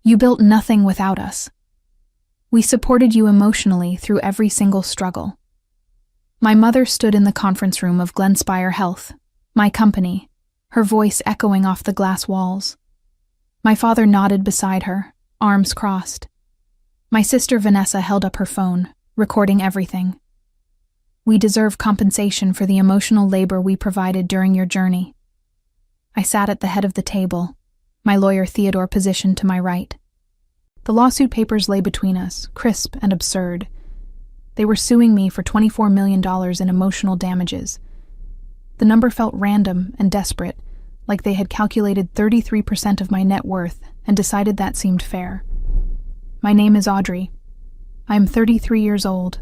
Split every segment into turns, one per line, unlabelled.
You built nothing without us. We supported you emotionally through every single struggle. My mother stood in the conference room of Glenspire Health, my company, her voice echoing off the glass walls. My father nodded beside her, arms crossed. My sister Vanessa held up her phone, recording everything. We deserve compensation for the emotional labor we provided during your journey. I sat at the head of the table, my lawyer Theodore positioned to my right. The lawsuit papers lay between us, crisp and absurd. They were suing me for $24 million in emotional damages. The number felt random and desperate, like they had calculated 33% of my net worth and decided that seemed fair. My name is Audrey. I am 33 years old.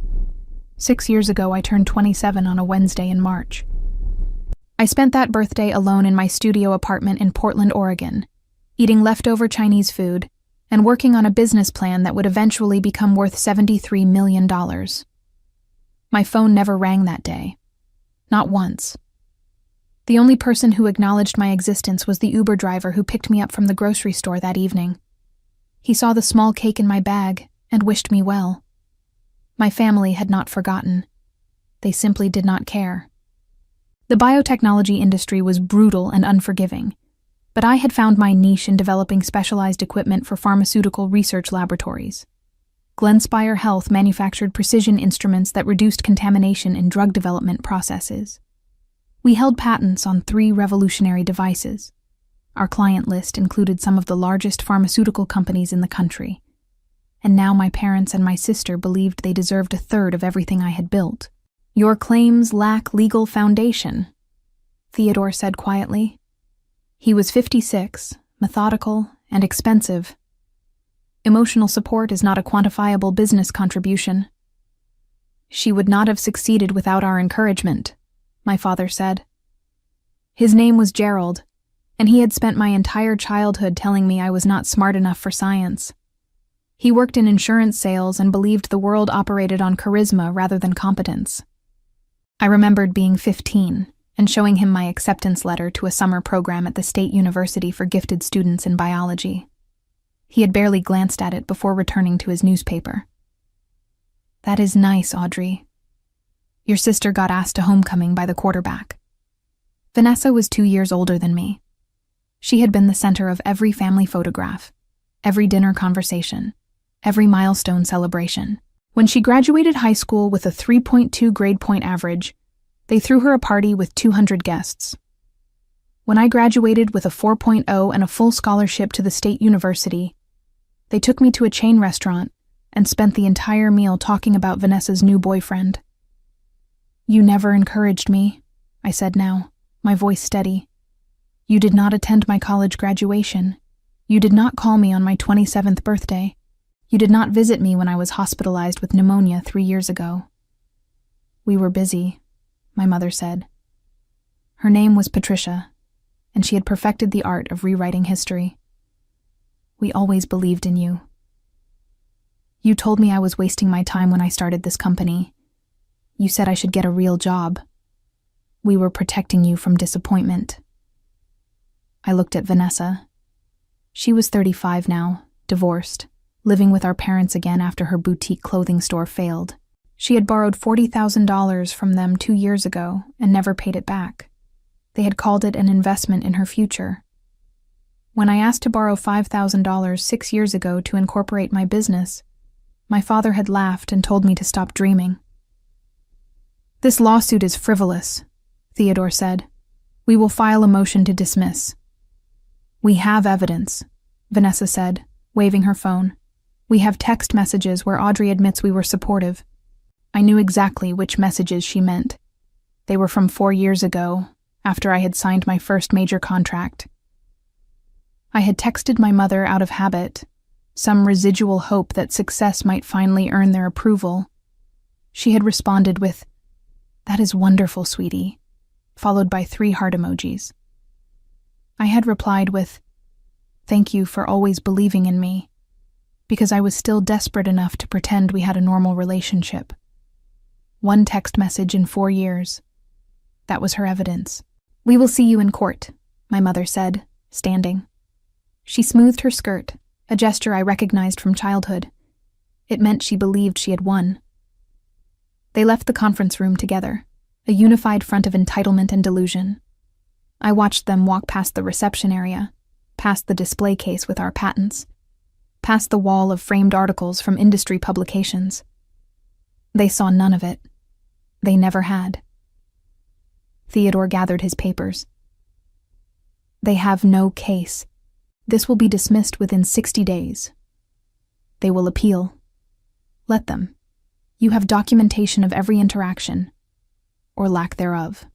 6 years ago, I turned 27 on a Wednesday in March. I spent that birthday alone in my studio apartment in Portland, Oregon, eating leftover Chinese food and working on a business plan that would eventually become worth $73 million. My phone never rang that day. Not once. The only person who acknowledged my existence was the Uber driver who picked me up from the grocery store that evening. He saw the small cake in my bag and wished me well. My family had not forgotten. They simply did not care. The biotechnology industry was brutal and unforgiving, but I had found my niche in developing specialized equipment for pharmaceutical research laboratories. Glenspire Health manufactured precision instruments that reduced contamination in drug development processes. We held patents on 3 revolutionary devices. Our client list included some of the largest pharmaceutical companies in the country. And now my parents and my sister believed they deserved a third of everything I had built. Your claims lack legal foundation, Theodore said quietly. He was 56, methodical, and expensive. Emotional support is not a quantifiable business contribution. She would not have succeeded without our encouragement, my father said. His name was Gerald, and he had spent my entire childhood telling me I was not smart enough for science. He worked in insurance sales and believed the world operated on charisma rather than competence. I remembered being 15 and showing him my acceptance letter to a summer program at the State University for gifted students in biology. He had barely glanced at it before returning to his newspaper. That is nice, Audrey. Your sister got asked to homecoming by the quarterback. Vanessa was 2 years older than me. She had been the center of every family photograph, every dinner conversation, every milestone celebration. When she graduated high school with a 3.2 grade point average, they threw her a party with 200 guests. When I graduated with a 4.0 and a full scholarship to the State University, they took me to a chain restaurant and spent the entire meal talking about Vanessa's new boyfriend. You never encouraged me, I said now, my voice steady. You did not attend my college graduation. You did not call me on my 27th birthday. You did not visit me when I was hospitalized with pneumonia 3 years ago. We were busy, my mother said. Her name was Patricia, and she had perfected the art of rewriting history. We always believed in you. You told me I was wasting my time when I started this company. You said I should get a real job. We were protecting you from disappointment. I looked at Vanessa. She was 35 now, divorced, living with our parents again after her boutique clothing store failed. She had borrowed $40,000 from them 2 years ago and never paid it back. They had called it an investment in her future. When I asked to borrow $5,000 6 years ago to incorporate my business, my father had laughed and told me to stop dreaming. This lawsuit is frivolous, Theodore said. We will file a motion to dismiss. We have evidence, Vanessa said, waving her phone. We have text messages where Audrey admits we were supportive. I knew exactly which messages she meant. They were from 4 years ago, after I had signed my first major contract. I had texted my mother out of habit, some residual hope that success might finally earn their approval. She had responded with, "That is wonderful, sweetie," followed by 3 heart emojis. I had replied with, "Thank you for always believing in me," because I was still desperate enough to pretend we had a normal relationship. 1 text message in 4 years. That was her evidence. "We will see you in court," my mother said, standing. She smoothed her skirt, a gesture I recognized from childhood. It meant she believed she had won. They left the conference room together, a unified front of entitlement and delusion. I watched them walk past the reception area, past the display case with our patents, past the wall of framed articles from industry publications. They saw none of it. They never had. Theodore gathered his papers. They have no case. This will be dismissed within 60 days. They will appeal. Let them. You have documentation of every interaction, or lack thereof.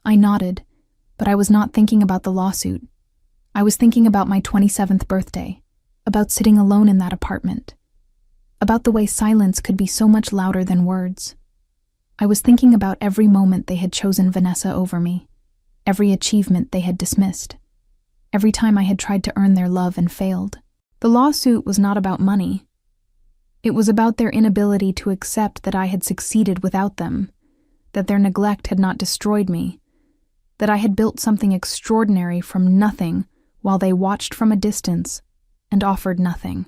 I nodded, but I was not thinking about the lawsuit. I was thinking about my 27th birthday, about sitting alone in that apartment, about the way silence could be so much louder than words. I was thinking about every moment they had chosen Vanessa over me, every achievement they had dismissed, every time I had tried to earn their love and failed. The lawsuit was not about money. It was about their inability to accept that I had succeeded without them, that their neglect had not destroyed me, that I had built something extraordinary from nothing while they watched from a distance and offered nothing.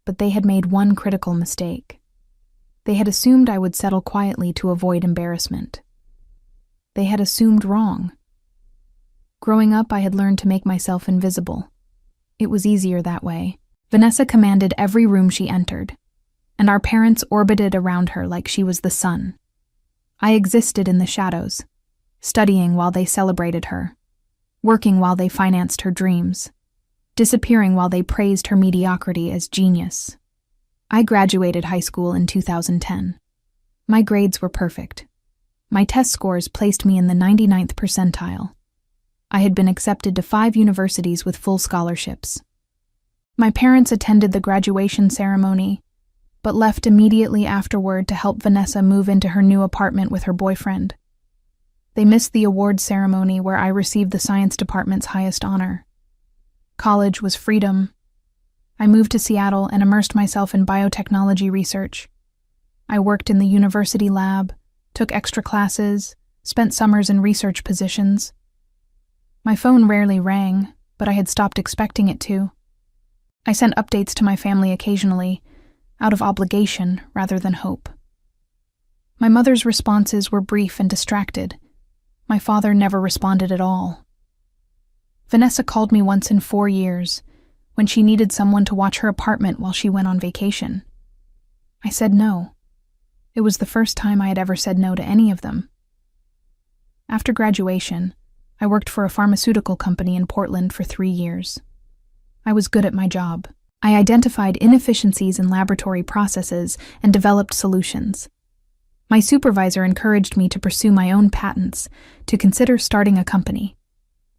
But they had made one critical mistake. They had assumed I would settle quietly to avoid embarrassment. They had assumed wrong. Growing up, I had learned to make myself invisible. It was easier that way. Vanessa commanded every room she entered, and our parents orbited around her like she was the sun. I existed in the shadows, studying while they celebrated her, working while they financed her dreams, disappearing while they praised her mediocrity as genius. I graduated high school in 2010. My grades were perfect. My test scores placed me in the 99th percentile. I had been accepted to 5 universities with full scholarships. My parents attended the graduation ceremony, but left immediately afterward to help Vanessa move into her new apartment with her boyfriend. They missed the awards ceremony where I received the science department's highest honor. College was freedom. I moved to Seattle and immersed myself in biotechnology research. I worked in the university lab, took extra classes, spent summers in research positions. My phone rarely rang, but I had stopped expecting it to. I sent updates to my family occasionally, out of obligation rather than hope. My mother's responses were brief and distracted. My father never responded at all. Vanessa called me once in 4 years, when she needed someone to watch her apartment while she went on vacation. I said no. It was the first time I had ever said no to any of them. After graduation, I worked for a pharmaceutical company in Portland for 3 years. I was good at my job. I identified inefficiencies in laboratory processes and developed solutions. My supervisor encouraged me to pursue my own patents, to consider starting a company.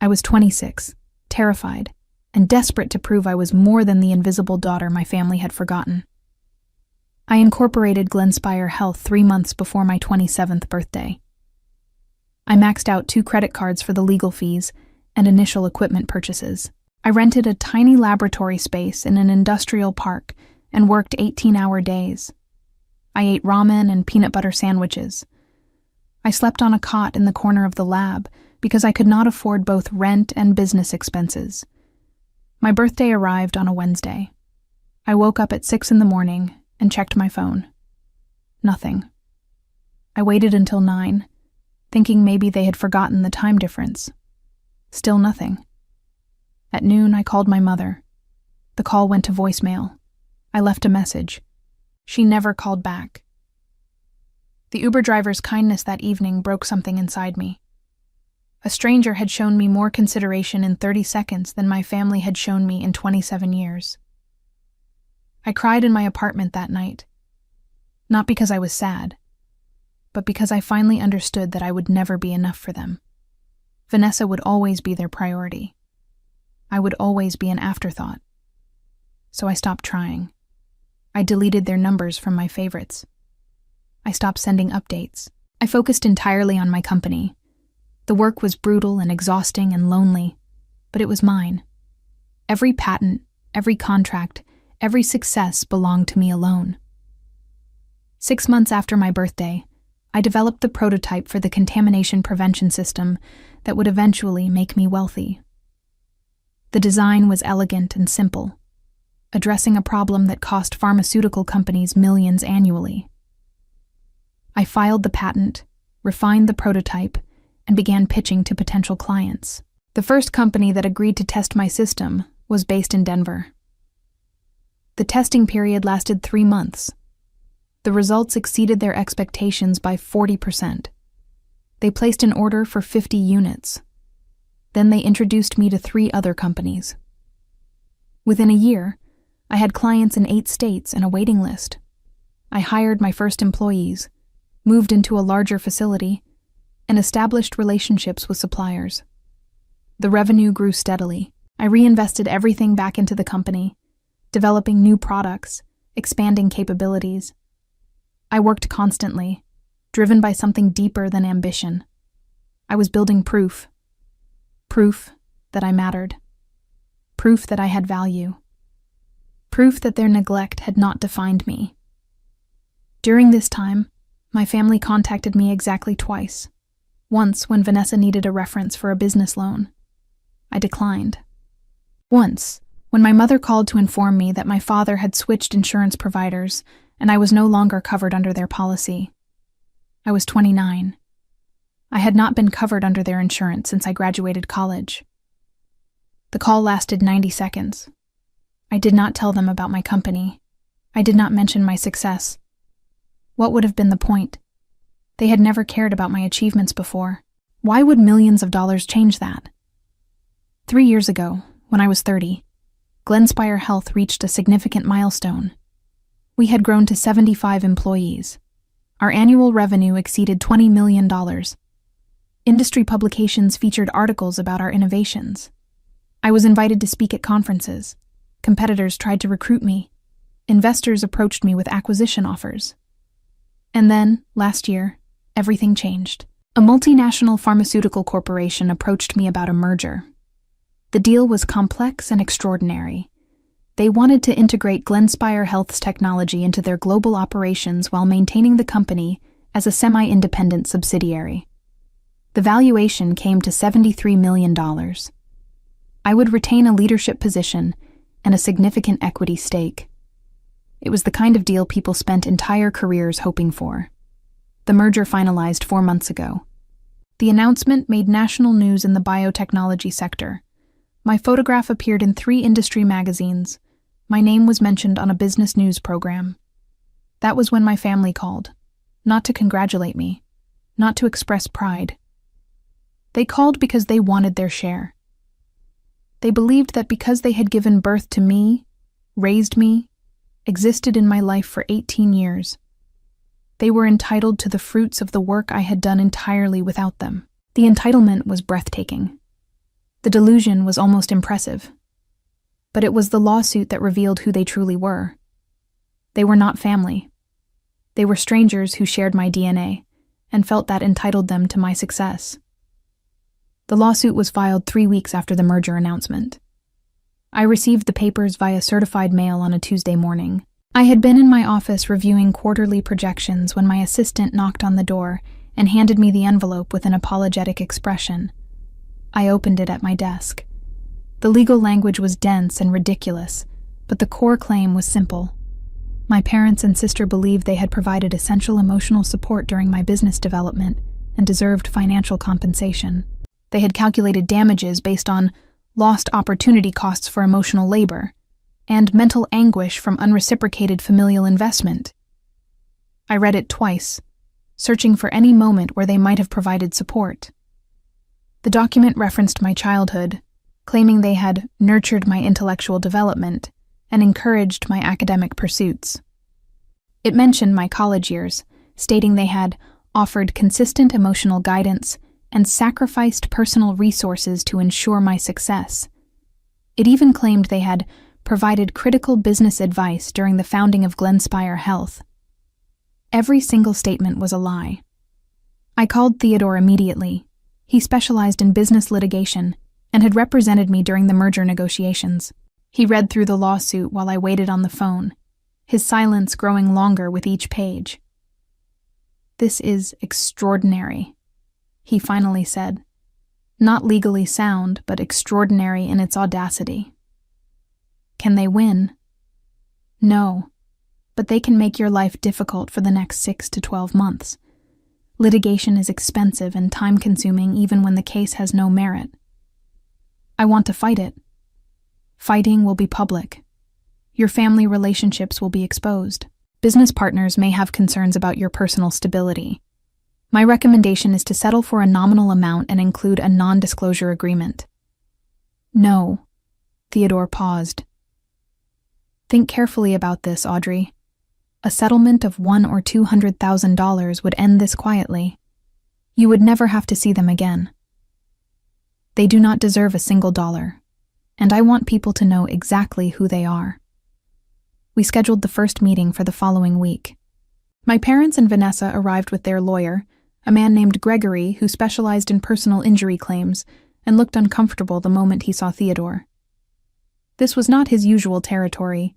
I was 26, terrified, and desperate to prove I was more than the invisible daughter my family had forgotten. I incorporated Glenspire Health 3 months before my 27th birthday. I maxed out 2 credit cards for the legal fees and initial equipment purchases. I rented a tiny laboratory space in an industrial park and worked 18-hour days. I ate ramen and peanut butter sandwiches. I slept on a cot in the corner of the lab because I could not afford both rent and business expenses. My birthday arrived on a Wednesday. I woke up at 6 in the morning and checked my phone. Nothing. I waited until 9, thinking maybe they had forgotten the time difference. Still nothing. At noon, I called my mother. The call went to voicemail. I left a message. She never called back. The Uber driver's kindness that evening broke something inside me. A stranger had shown me more consideration in 30 seconds than my family had shown me in 27 years. I cried in my apartment that night, not because I was sad, but because I finally understood that I would never be enough for them. Vanessa would always be their priority. I would always be an afterthought. So I stopped trying. I deleted their numbers from my favorites. I stopped sending updates. I focused entirely on my company. The work was brutal and exhausting and lonely, but it was mine. Every patent, every contract, every success belonged to me alone. 6 months after my birthday, I developed the prototype for the contamination prevention system that would eventually make me wealthy. The design was elegant and simple, addressing a problem that cost pharmaceutical companies millions annually. I filed the patent, refined the prototype, and began pitching to potential clients. The first company that agreed to test my system was based in Denver. The testing period lasted 3 months. The results exceeded their expectations by 40%. They placed an order for 50 units. Then they introduced me to 3 other companies. Within a year, I had clients in 8 states and a waiting list. I hired my first employees, moved into a larger facility, and established relationships with suppliers. The revenue grew steadily. I reinvested everything back into the company, developing new products, expanding capabilities. I worked constantly, driven by something deeper than ambition. I was building proof. Proof that I mattered. Proof that I had value. Proof that their neglect had not defined me. During this time, my family contacted me exactly twice. Once when Vanessa needed a reference for a business loan. I declined. Once, when my mother called to inform me that my father had switched insurance providers and I was no longer covered under their policy. I was 29. I had not been covered under their insurance since I graduated college. The call lasted 90 seconds. I did not tell them about my company. I did not mention my success. What would have been the point? They had never cared about my achievements before. Why would millions of dollars change that? 3 years ago, when I was 30, Glenspire Health reached a significant milestone. We had grown to 75 employees. Our annual revenue exceeded $20 million. Industry publications featured articles about our innovations. I was invited to speak at conferences. Competitors tried to recruit me. Investors approached me with acquisition offers. And then, last year, everything changed. A multinational pharmaceutical corporation approached me about a merger. The deal was complex and extraordinary. They wanted to integrate Glenspire Health's technology into their global operations while maintaining the company as a semi-independent subsidiary. The valuation came to $73 million. I would retain a leadership position and a significant equity stake. It was the kind of deal people spent entire careers hoping for. The merger finalized 4 months ago. The announcement made national news in the biotechnology sector. My photograph appeared in 3 industry magazines. My name was mentioned on a business news program. That was when my family called, not to congratulate me, not to express pride. They called because they wanted their share. They believed that because they had given birth to me, raised me, existed in my life for 18 years, they were entitled to the fruits of the work I had done entirely without them. The entitlement was breathtaking. The delusion was almost impressive. But it was the lawsuit that revealed who they truly were. They were not family. They were strangers who shared my DNA and felt that entitled them to my success. The lawsuit was filed 3 weeks after the merger announcement. I received the papers via certified mail on a Tuesday morning. I had been in my office reviewing quarterly projections when my assistant knocked on the door and handed me the envelope with an apologetic expression. I opened it at my desk. The legal language was dense and ridiculous, but the core claim was simple. My parents and sister believed they had provided essential emotional support during my business development and deserved financial compensation. They had calculated damages based on lost opportunity costs for emotional labor and mental anguish from unreciprocated familial investment. I read it twice, searching for any moment where they might have provided support. The document referenced my childhood, claiming they had nurtured my intellectual development and encouraged my academic pursuits. It mentioned my college years, stating they had offered consistent emotional guidance and sacrificed personal resources to ensure my success. It even claimed they had provided critical business advice during the founding of Glenspire Health. Every single statement was a lie. I called Theodore immediately. He specialized in business litigation and had represented me during the merger negotiations. He read through the lawsuit while I waited on the phone, his silence growing longer with each page. "This is extraordinary," he finally said. Not legally sound, but extraordinary in its audacity. Can they win? No, but they can make your life difficult for the next 6 to 12 months. Litigation is expensive and time-consuming even when the case has no merit. I want to fight it. Fighting will be public. Your family relationships will be exposed. Business partners may have concerns about your personal stability. My recommendation is to settle for a nominal amount and include a non-disclosure agreement. No. Theodore paused. Think carefully about this, Audrey. A settlement of $100,000 or $200,000 would end this quietly. You would never have to see them again. They do not deserve a single dollar, and I want people to know exactly who they are. We scheduled the first meeting for the following week. My parents and Vanessa arrived with their lawyer, a man named Gregory who specialized in personal injury claims and looked uncomfortable the moment he saw Theodore. This was not his usual territory.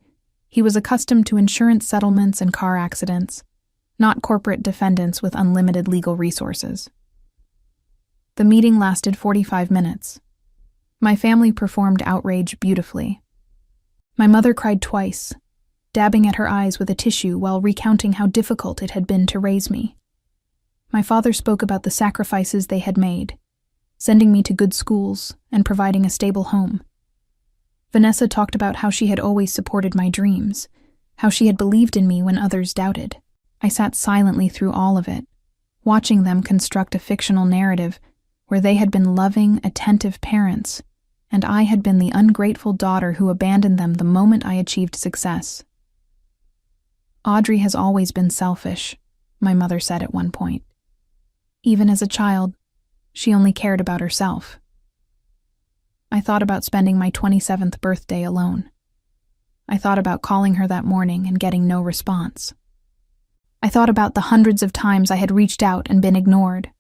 He was accustomed to insurance settlements and car accidents, not corporate defendants with unlimited legal resources. The meeting lasted 45 minutes. My family performed outrage beautifully. My mother cried twice, dabbing at her eyes with a tissue while recounting how difficult it had been to raise me. My father spoke about the sacrifices they had made, sending me to good schools and providing a stable home. Vanessa talked about how she had always supported my dreams, how she had believed in me when others doubted. I sat silently through all of it, watching them construct a fictional narrative where they had been loving, attentive parents, and I had been the ungrateful daughter who abandoned them the moment I achieved success. Audrey has always been selfish, my mother said at one point. Even as a child, she only cared about herself. I thought about spending my 27th birthday alone. I thought about calling her that morning and getting no response. I thought about the hundreds of times I had reached out and been ignored.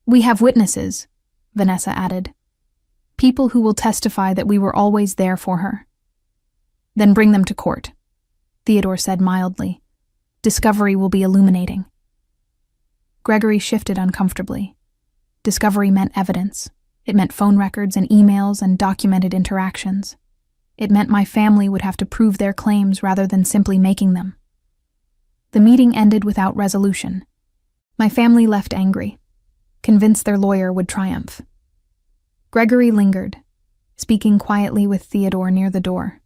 We have witnesses, Vanessa added. People who will testify that we were always there for her. Then bring them to court, Theodore said mildly. Discovery will be illuminating. Gregory shifted uncomfortably. Discovery meant evidence. It meant phone records and emails and documented interactions. It meant my family would have to prove their claims rather than simply making them. The meeting ended without resolution. My family left angry, convinced their lawyer would triumph. Gregory lingered, speaking quietly with Theodore near the door.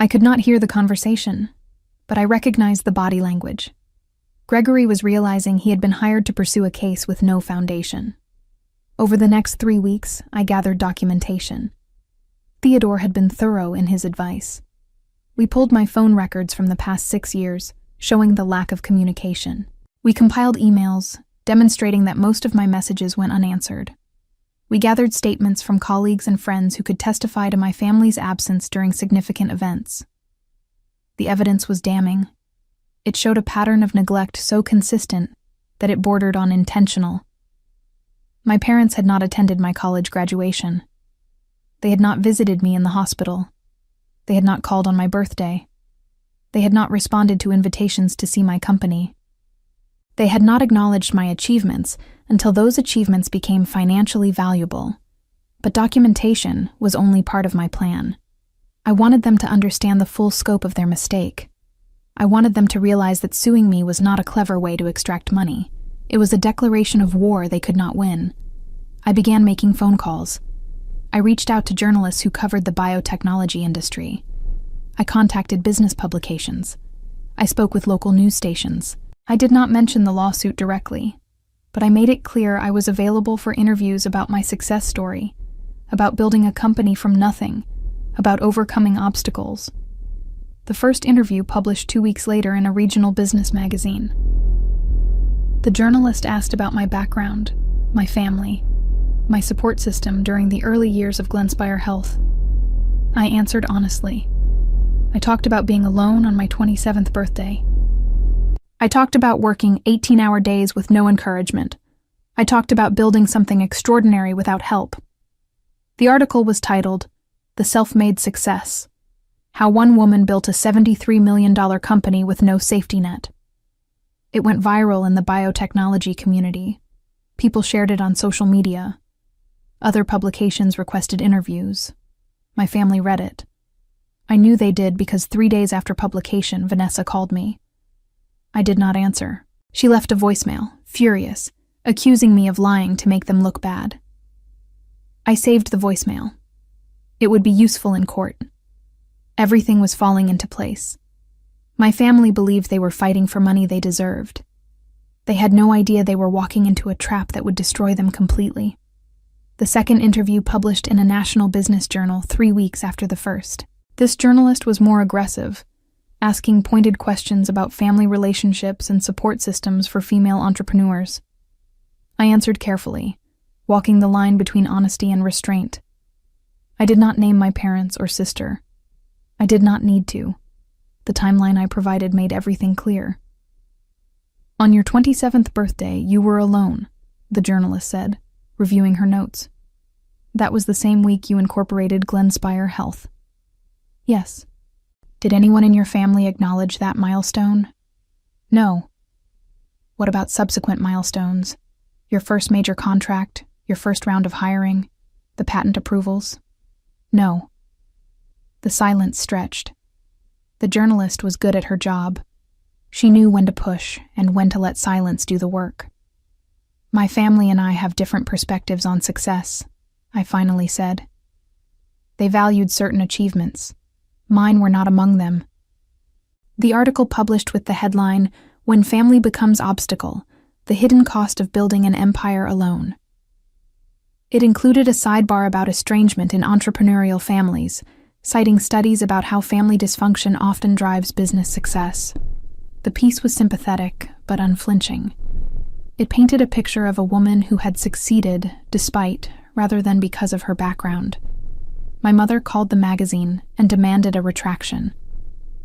I could not hear the conversation, but I recognized the body language. Gregory was realizing he had been hired to pursue a case with no foundation. Over the next 3 weeks, I gathered documentation. Theodore had been thorough in his advice. We pulled my phone records from the past 6 years, showing the lack of communication. We compiled emails, demonstrating that most of my messages went unanswered. We gathered statements from colleagues and friends who could testify to my family's absence during significant events. The evidence was damning. It showed a pattern of neglect so consistent that it bordered on intentional. My parents had not attended my college graduation. They had not visited me in the hospital. They had not called on my birthday. They had not responded to invitations to see my company. They had not acknowledged my achievements until those achievements became financially valuable. But documentation was only part of my plan. I wanted them to understand the full scope of their mistake. I wanted them to realize that suing me was not a clever way to extract money. It was a declaration of war they could not win. I began making phone calls. I reached out to journalists who covered the biotechnology industry. I contacted business publications. I spoke with local news stations. I did not mention the lawsuit directly, but I made it clear I was available for interviews about my success story, about building a company from nothing, about overcoming obstacles. The first interview published 2 weeks later in a regional business magazine. The journalist asked about my background, my family, my support system during the early years of Glenspire Health. I answered honestly. I talked about being alone on my 27th birthday. I talked about working 18-hour days with no encouragement. I talked about building something extraordinary without help. The article was titled, "The Self-Made Success: How One Woman Built a $73 million Company with No Safety Net." It went viral in the biotechnology community. People shared it on social media. Other publications requested interviews. My family read it. I knew they did because 3 days after publication, Vanessa called me. I did not answer. She left a voicemail, furious, accusing me of lying to make them look bad. I saved the voicemail. It would be useful in court. Everything was falling into place. My family believed they were fighting for money they deserved. They had no idea they were walking into a trap that would destroy them completely. The second interview published in a national business journal 3 weeks after the first. This journalist was more aggressive, asking pointed questions about family relationships and support systems for female entrepreneurs. I answered carefully, walking the line between honesty and restraint. I did not name my parents or sister. I did not need to. The timeline I provided made everything clear. On your 27th birthday, you were alone, the journalist said, reviewing her notes. That was the same week you incorporated Glenspire Health. Yes. Did anyone in your family acknowledge that milestone? No. What about subsequent milestones? Your first major contract, your first round of hiring, the patent approvals? No. The silence stretched. The journalist was good at her job. She knew when to push and when to let silence do the work. My family and I have different perspectives on success, I finally said. They valued certain achievements. Mine were not among them. The article published with the headline, "When Family Becomes Obstacle, the Hidden Cost of Building an Empire Alone." It included a sidebar about estrangement in entrepreneurial families, citing studies about how family dysfunction often drives business success. The piece was sympathetic, but unflinching. It painted a picture of a woman who had succeeded despite, rather than because of her background. My mother called the magazine and demanded a retraction.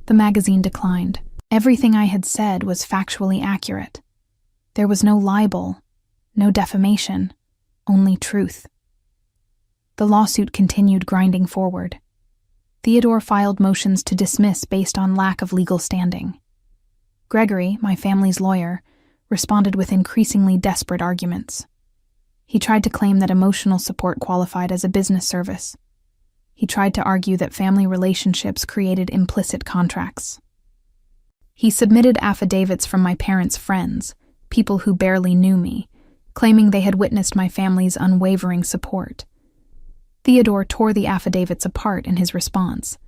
The magazine declined. Everything I had said was factually accurate. There was no libel, no defamation, only truth. The lawsuit continued grinding forward. Theodore filed motions to dismiss based on lack of legal standing. Gregory, my family's lawyer, responded with increasingly desperate arguments. He tried to claim that emotional support qualified as a business service. He tried to argue that family relationships created implicit contracts. He submitted affidavits from my parents' friends, people who barely knew me, claiming they had witnessed my family's unwavering support. Theodore tore the affidavits apart in his response.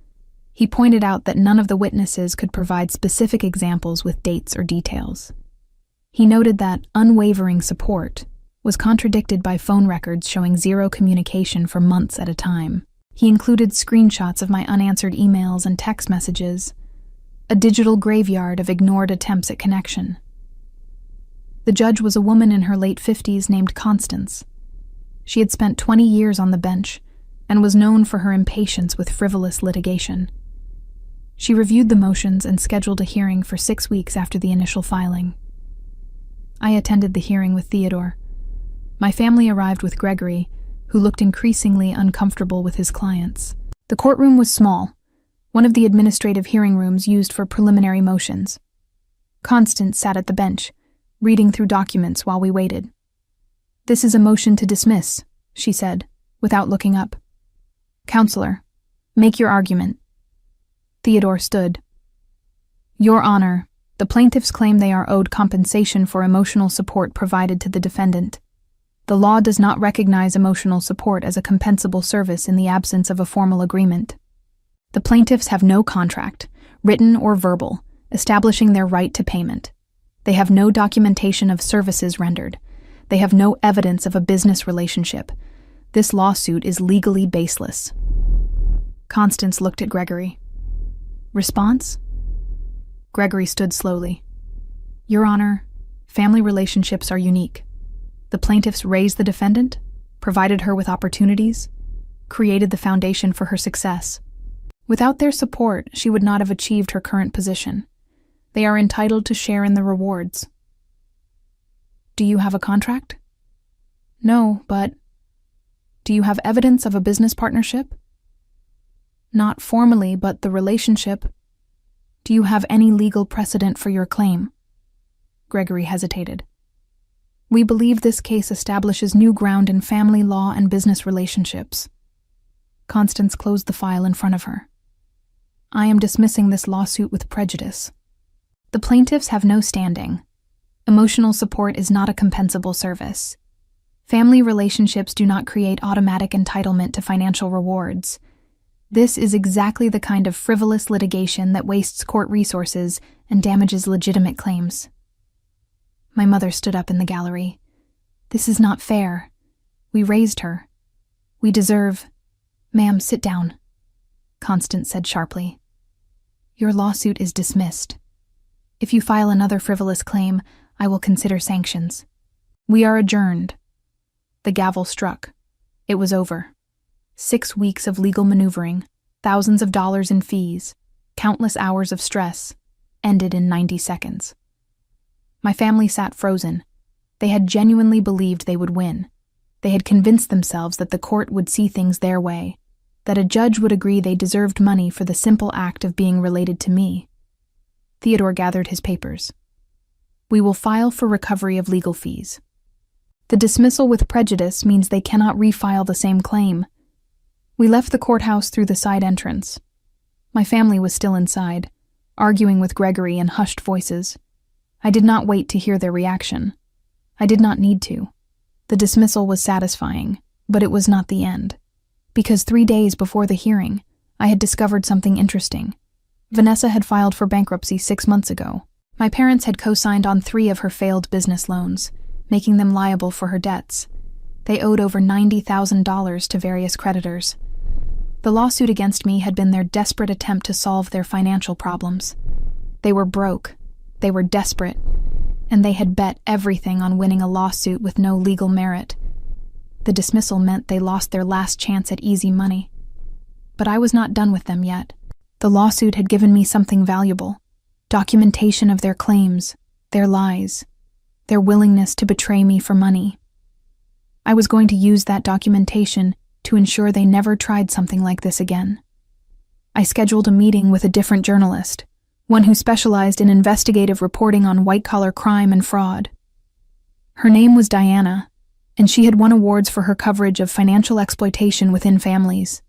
He pointed out that none of the witnesses could provide specific examples with dates or details. He noted that unwavering support was contradicted by phone records showing zero communication for months at a time. He included screenshots of my unanswered emails and text messages, a digital graveyard of ignored attempts at connection. The judge was a woman in her late 50s named Constance. She had spent 20 years on the bench and was known for her impatience with frivolous litigation. She reviewed the motions and scheduled a hearing for 6 weeks after the initial filing. I attended the hearing with Theodore. My family arrived with Gregory, who looked increasingly uncomfortable with his clients. The courtroom was small, one of the administrative hearing rooms used for preliminary motions. Constance sat at the bench, reading through documents while we waited. "This is a motion to dismiss," she said, without looking up. "Counselor, make your argument." Theodore stood. "Your Honor, the plaintiffs claim they are owed compensation for emotional support provided to the defendant. The law does not recognize emotional support as a compensable service in the absence of a formal agreement. The plaintiffs have no contract, written or verbal, establishing their right to payment. They have no documentation of services rendered. They have no evidence of a business relationship. This lawsuit is legally baseless." Constance looked at Gregory. "Response?" Gregory stood slowly. "Your Honor, family relationships are unique. The plaintiffs raised the defendant, provided her with opportunities, created the foundation for her success. Without their support, she would not have achieved her current position. They are entitled to share in the rewards." "Do you have a contract?" "No, but..." "Do you have evidence of a business partnership?" "Not formally, but the relationship." "Do you have any legal precedent for your claim?" Gregory hesitated. We believe this case establishes new ground in family law and business relationships. Constance closed the file in front of her. I am dismissing this lawsuit with prejudice. The plaintiffs have no standing. Emotional support is not a compensable service. Family relationships do not create automatic entitlement to financial rewards. This is exactly the kind of frivolous litigation that wastes court resources and damages legitimate claims. My mother stood up in the gallery. This is not fair. We raised her. We deserve— Ma'am, sit down, Constance said sharply. Your lawsuit is dismissed. If you file another frivolous claim, I will consider sanctions. We are adjourned. The gavel struck. It was over. 6 weeks of legal maneuvering, thousands of dollars in fees, countless hours of stress, ended in 90 seconds. My family sat frozen. They had genuinely believed they would win. They had convinced themselves that the court would see things their way, that a judge would agree they deserved money for the simple act of being related to me. Theodore gathered his papers. We will file for recovery of legal fees. The dismissal with prejudice means they cannot refile the same claim. We left the courthouse through the side entrance. My family was still inside, arguing with Gregory in hushed voices. I did not wait to hear their reaction. I did not need to. The dismissal was satisfying, but it was not the end. Because 3 days before the hearing, I had discovered something interesting. Vanessa had filed for bankruptcy 6 months ago. My parents had co-signed on 3 of her failed business loans, making them liable for her debts. They owed over $90,000 to various creditors. The lawsuit against me had been their desperate attempt to solve their financial problems. They were broke, they were desperate, and they had bet everything on winning a lawsuit with no legal merit. The dismissal meant they lost their last chance at easy money. But I was not done with them yet. The lawsuit had given me something valuable: documentation of their claims, their lies, their willingness to betray me for money. I was going to use that documentation to ensure they never tried something like this again. I scheduled a meeting with a different journalist, one who specialized in investigative reporting on white-collar crime and fraud. Her name was Diana, and she had won awards for her coverage of financial exploitation within families.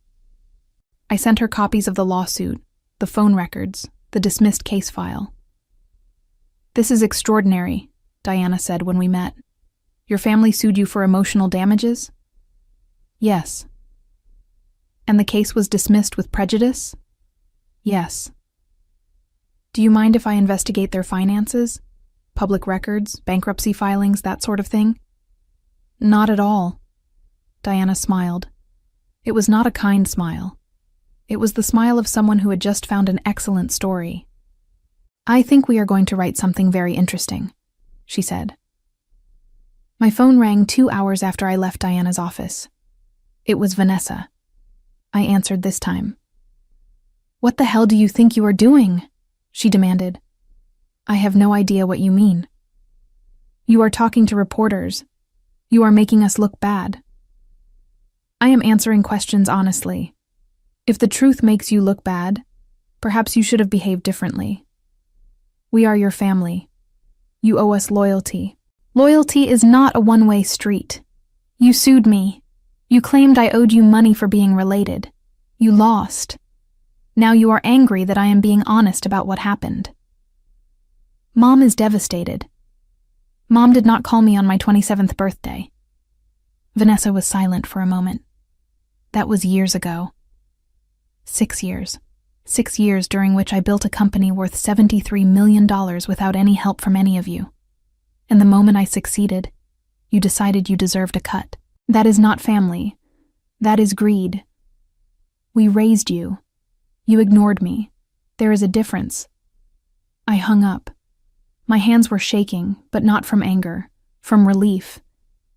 I sent her copies of the lawsuit, the phone records, the dismissed case file. This is extraordinary, Diana said when we met. Your family sued you for emotional damages? Yes. And the case was dismissed with prejudice? Yes. Do you mind if I investigate their finances? Public records, bankruptcy filings, that sort of thing? Not at all. Diana smiled. It was not a kind smile. It was the smile of someone who had just found an excellent story. I think we are going to write something very interesting, she said. My phone rang 2 hours after I left Diana's office. It was Vanessa. I answered this time. What the hell do you think you are doing? She demanded. I have no idea what you mean. You are talking to reporters. You are making us look bad. I am answering questions honestly. If the truth makes you look bad, perhaps you should have behaved differently. We are your family. You owe us loyalty. Loyalty is not a one-way street. You sued me. You claimed I owed you money for being related. You lost. Now you are angry that I am being honest about what happened. Mom is devastated. Mom did not call me on my 27th birthday. Vanessa was silent for a moment. That was years ago. 6 years. 6 years during which I built a company worth $73 million without any help from any of you. And the moment I succeeded, you decided you deserved a cut. That is not family. That is greed. We raised you. You ignored me. There is a difference. I hung up. My hands were shaking, but not from anger, from relief.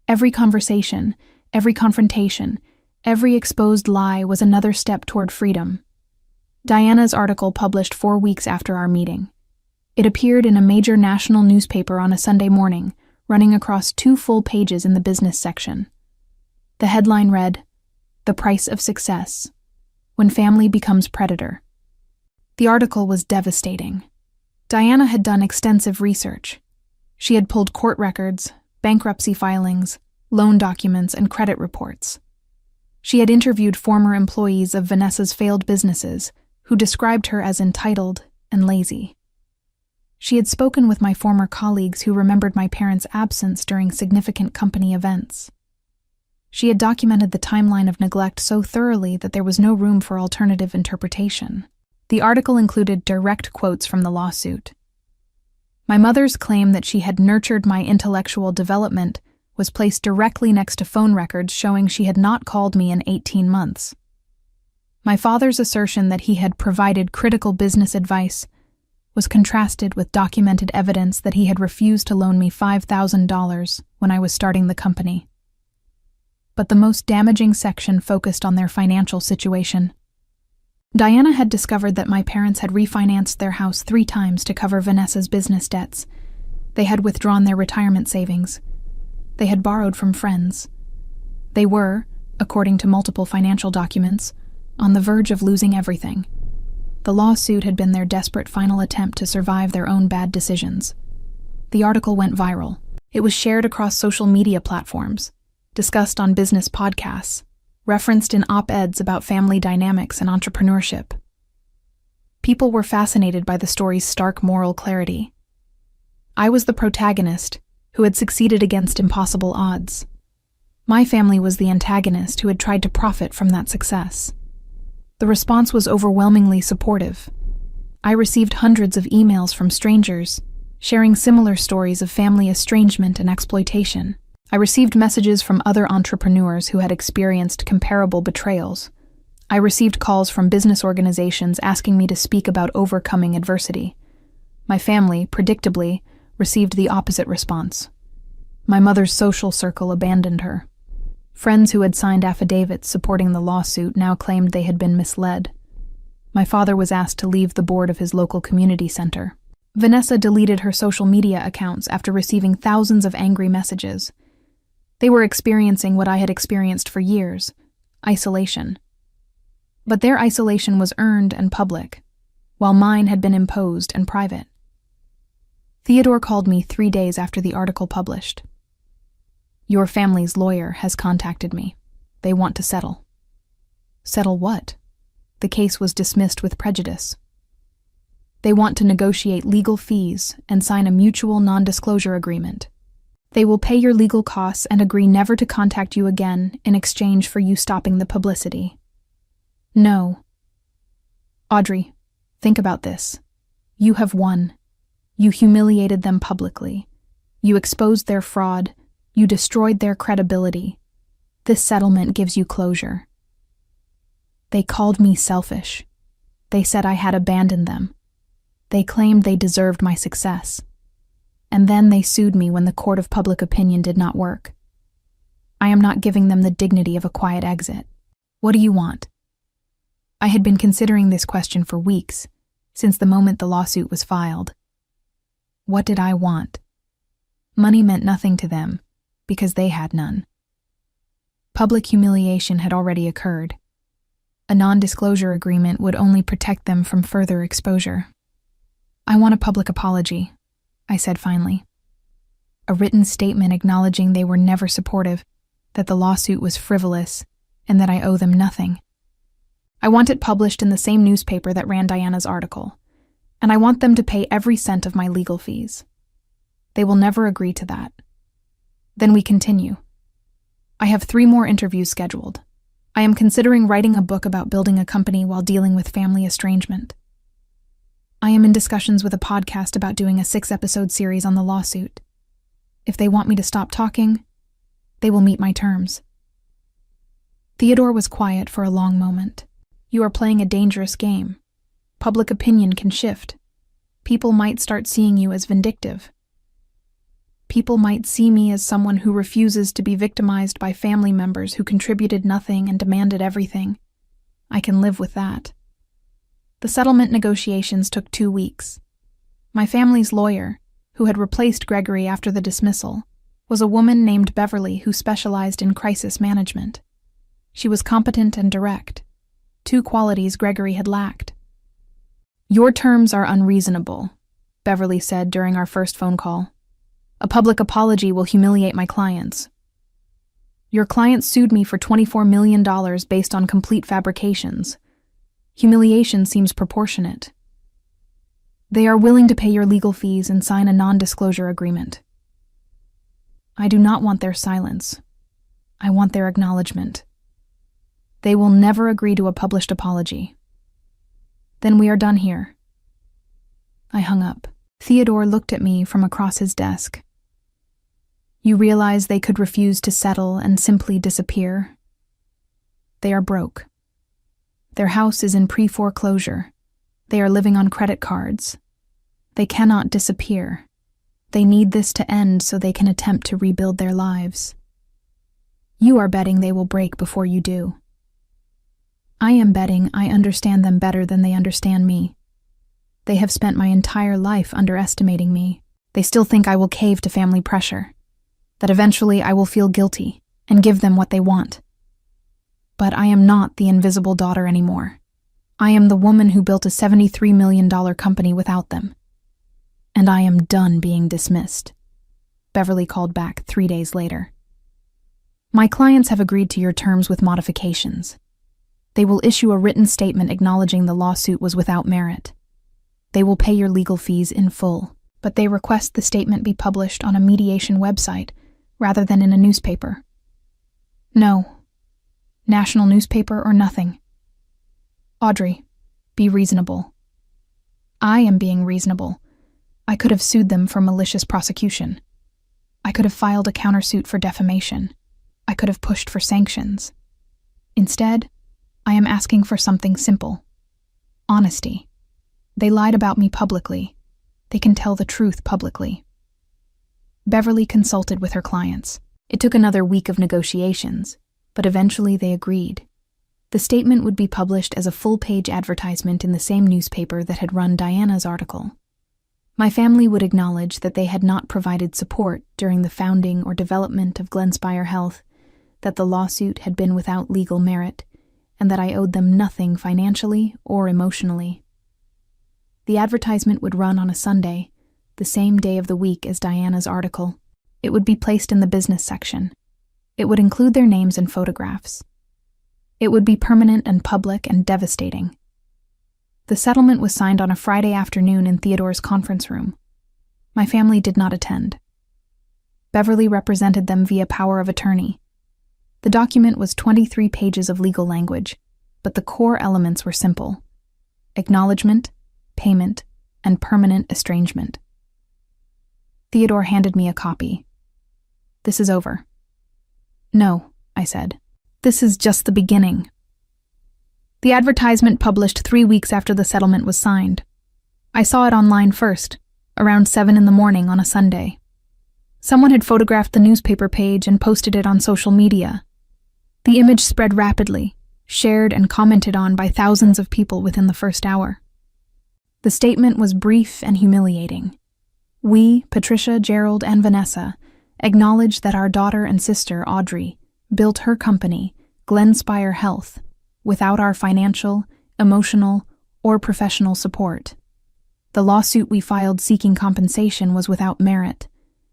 Every conversation, every confrontation, every exposed lie was another step toward freedom. Diana's article published 4 weeks after our meeting. It appeared in a major national newspaper on a Sunday morning, running across 2 full pages in the business section. The headline read, "The Price of Success: When Family Becomes Predator." The article was devastating. Diana had done extensive research. She had pulled court records, bankruptcy filings, loan documents, and credit reports. She had interviewed former employees of Vanessa's failed businesses who described her as entitled and lazy. She had spoken with my former colleagues who remembered my parents' absence during significant company events. She had documented the timeline of neglect so thoroughly that there was no room for alternative interpretation. The article included direct quotes from the lawsuit. My mother's claim that she had nurtured my intellectual development was placed directly next to phone records showing she had not called me in 18 months. My father's assertion that he had provided critical business advice was contrasted with documented evidence that he had refused to loan me $5,000 when I was starting the company. But the most damaging section focused on their financial situation. Diana had discovered that my parents had refinanced their house 3 times to cover Vanessa's business debts. They had withdrawn their retirement savings. They had borrowed from friends. They were, according to multiple financial documents, on the verge of losing everything. The lawsuit had been their desperate final attempt to survive their own bad decisions. The article went viral. It was shared across social media platforms, discussed on business podcasts, referenced in op-eds about family dynamics and entrepreneurship. People were fascinated by the story's stark moral clarity. I was the protagonist, who had succeeded against impossible odds. My family was the antagonist who had tried to profit from that success. The response was overwhelmingly supportive. I received hundreds of emails from strangers, sharing similar stories of family estrangement and exploitation. I received messages from other entrepreneurs who had experienced comparable betrayals. I received calls from business organizations asking me to speak about overcoming adversity. My family, predictably, received the opposite response. My mother's social circle abandoned her. Friends who had signed affidavits supporting the lawsuit now claimed they had been misled. My father was asked to leave the board of his local community center. Vanessa deleted her social media accounts after receiving thousands of angry messages. They were experiencing what I had experienced for years: isolation. But their isolation was earned and public, while mine had been imposed and private. Theodore called me 3 days after the article published. "Your family's lawyer has contacted me. They want to settle." Settle what? The case was dismissed with prejudice. They want to negotiate legal fees and sign a mutual non-disclosure agreement. They will pay your legal costs and agree never to contact you again in exchange for you stopping the publicity. No. Audrey, think about this. You have won. You humiliated them publicly. You exposed their fraud. You destroyed their credibility. This settlement gives you closure. They called me selfish. They said I had abandoned them. They claimed they deserved my success. And then they sued me when the court of public opinion did not work. I am not giving them the dignity of a quiet exit. What do you want? I had been considering this question for weeks, since the moment the lawsuit was filed. What did I want? Money meant nothing to them, because they had none. Public humiliation had already occurred. A non-disclosure agreement would only protect them from further exposure. I want a public apology, I said finally. A written statement acknowledging they were never supportive, that the lawsuit was frivolous, and that I owe them nothing. I want it published in the same newspaper that ran Diana's article, and I want them to pay every cent of my legal fees. They will never agree to that. Then we continue. I have 3 more interviews scheduled. I am considering writing a book about building a company while dealing with family estrangement. I am in discussions with a podcast about doing a 6-episode series on the lawsuit. If they want me to stop talking, they will meet my terms. Theodore was quiet for a long moment. You are playing a dangerous game. Public opinion can shift. People might start seeing you as vindictive. People might see me as someone who refuses to be victimized by family members who contributed nothing and demanded everything. I can live with that. The settlement negotiations took 2 weeks. My family's lawyer, who had replaced Gregory after the dismissal, was a woman named Beverly who specialized in crisis management. She was competent and direct, 2 qualities Gregory had lacked. "Your terms are unreasonable," Beverly said during our first phone call. A public apology will humiliate my clients. Your clients sued me for $24 million based on complete fabrications. Humiliation seems proportionate. They are willing to pay your legal fees and sign a non-disclosure agreement. I do not want their silence. I want their acknowledgement. They will never agree to a published apology. Then we are done here. I hung up. Theodore looked at me from across his desk. You realize they could refuse to settle and simply disappear? They are broke. Their house is in pre-foreclosure. They are living on credit cards. They cannot disappear. They need this to end so they can attempt to rebuild their lives. You are betting they will break before you do. I am betting I understand them better than they understand me. They have spent my entire life underestimating me. They still think I will cave to family pressure, that eventually I will feel guilty and give them what they want. But I am not the invisible daughter anymore. I am the woman who built a $73 million company without them. And I am done being dismissed. Beverly called back 3 days later. My clients have agreed to your terms with modifications. They will issue a written statement acknowledging the lawsuit was without merit. They will pay your legal fees in full, but they request the statement be published on a mediation website rather than in a newspaper. No. National newspaper or nothing. Audrey, be reasonable. I am being reasonable. I could have sued them for malicious prosecution. I could have filed a countersuit for defamation. I could have pushed for sanctions. Instead, I am asking for something simple. Honesty. They lied about me publicly. They can tell the truth publicly. Beverly consulted with her clients. It took another week of negotiations, but eventually they agreed. The statement would be published as a full-page advertisement in the same newspaper that had run Diana's article. My family would acknowledge that they had not provided support during the founding or development of Glenspire Health, that the lawsuit had been without legal merit, and that I owed them nothing financially or emotionally. The advertisement would run on a Sunday, the same day of the week as Diana's article. It would be placed in the business section. It would include their names and photographs. It would be permanent and public and devastating. The settlement was signed on a Friday afternoon in Theodore's conference room. My family did not attend. Beverly represented them via power of attorney. The document was 23 pages of legal language, but the core elements were simple: acknowledgement, payment, and permanent estrangement. Theodore handed me a copy. This is over. No, I said. This is just the beginning. The advertisement published 3 weeks after the settlement was signed. I saw it online first, around 7 in the morning on a Sunday. Someone had photographed the newspaper page and posted it on social media. The image spread rapidly, shared and commented on by thousands of people within the first hour. The statement was brief and humiliating. We, Patricia, Gerald, and Vanessa, acknowledge that our daughter and sister, Audrey, built her company, Glenspire Health, without our financial, emotional, or professional support. The lawsuit we filed seeking compensation was without merit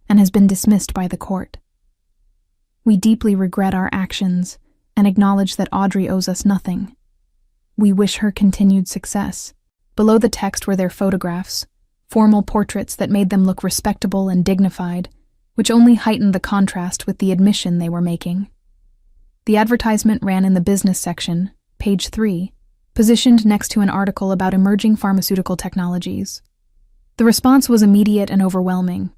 and has been dismissed by the court. We deeply regret our actions and acknowledge that Audrey owes us nothing. We wish her continued success. Below the text were their photographs, formal portraits that made them look respectable and dignified, which only heightened the contrast with the admission they were making. The advertisement ran in the business section, page 3, positioned next to an article about emerging pharmaceutical technologies. The response was immediate and overwhelming.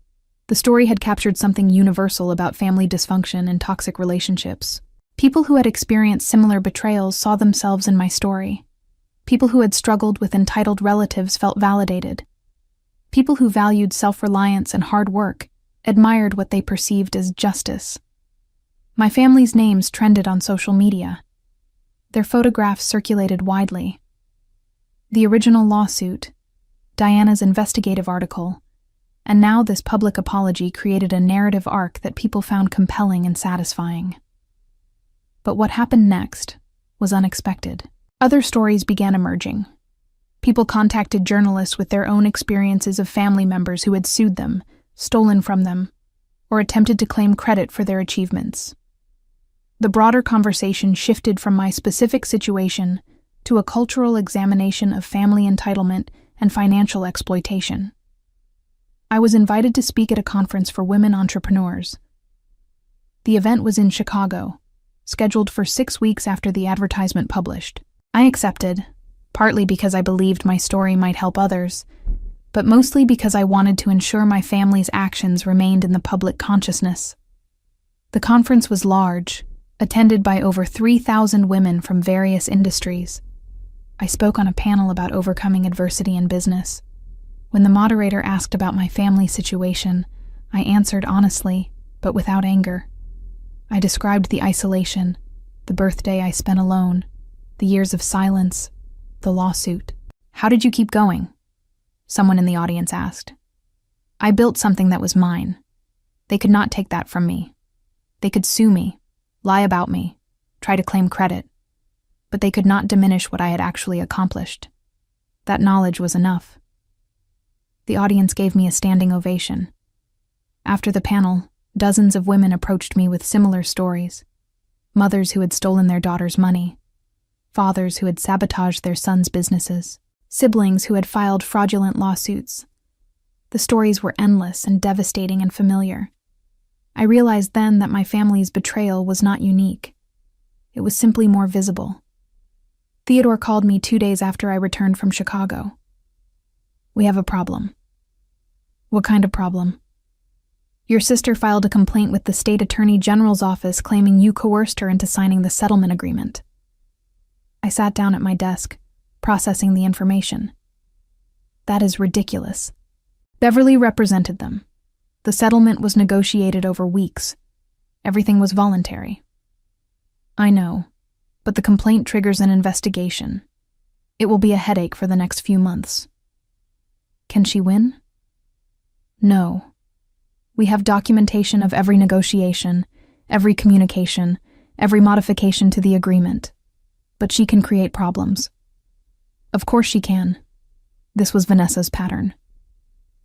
The story had captured something universal about family dysfunction and toxic relationships. People who had experienced similar betrayals saw themselves in my story. People who had struggled with entitled relatives felt validated. People who valued self-reliance and hard work admired what they perceived as justice. My family's names trended on social media. Their photographs circulated widely. The original lawsuit, Diana's investigative article, and now this public apology created a narrative arc that people found compelling and satisfying. But what happened next was unexpected. Other stories began emerging. People contacted journalists with their own experiences of family members who had sued them, stolen from them, or attempted to claim credit for their achievements. The broader conversation shifted from my specific situation to a cultural examination of family entitlement and financial exploitation. I was invited to speak at a conference for women entrepreneurs. The event was in Chicago, scheduled for 6 weeks after the advertisement published. I accepted, partly because I believed my story might help others, but mostly because I wanted to ensure my family's actions remained in the public consciousness. The conference was large, attended by over 3,000 women from various industries. I spoke on a panel about overcoming adversity in business. When the moderator asked about my family situation, I answered honestly, but without anger. I described the isolation, the birthday I spent alone, the years of silence, the lawsuit. "How did you keep going?" someone in the audience asked. "I built something that was mine. They could not take that from me. They could sue me, lie about me, try to claim credit, but they could not diminish what I had actually accomplished. That knowledge was enough." The audience gave me a standing ovation. After the panel, dozens of women approached me with similar stories. Mothers who had stolen their daughters' money, fathers who had sabotaged their sons' businesses, siblings who had filed fraudulent lawsuits. The stories were endless and devastating and familiar. I realized then that my family's betrayal was not unique. It was simply more visible. Theodore called me 2 days after I returned from Chicago. "We have a problem." "What kind of problem?" "Your sister filed a complaint with the state attorney general's office claiming you coerced her into signing the settlement agreement." I sat down at my desk, processing the information. "That is ridiculous." Beverly represented them. The settlement was negotiated over weeks. Everything was voluntary. "I know, but the complaint triggers an investigation. It will be a headache for the next few months." "Can she win?" "No. We have documentation of every negotiation, every communication, every modification to the agreement. But she can create problems." "Of course she can." This was Vanessa's pattern.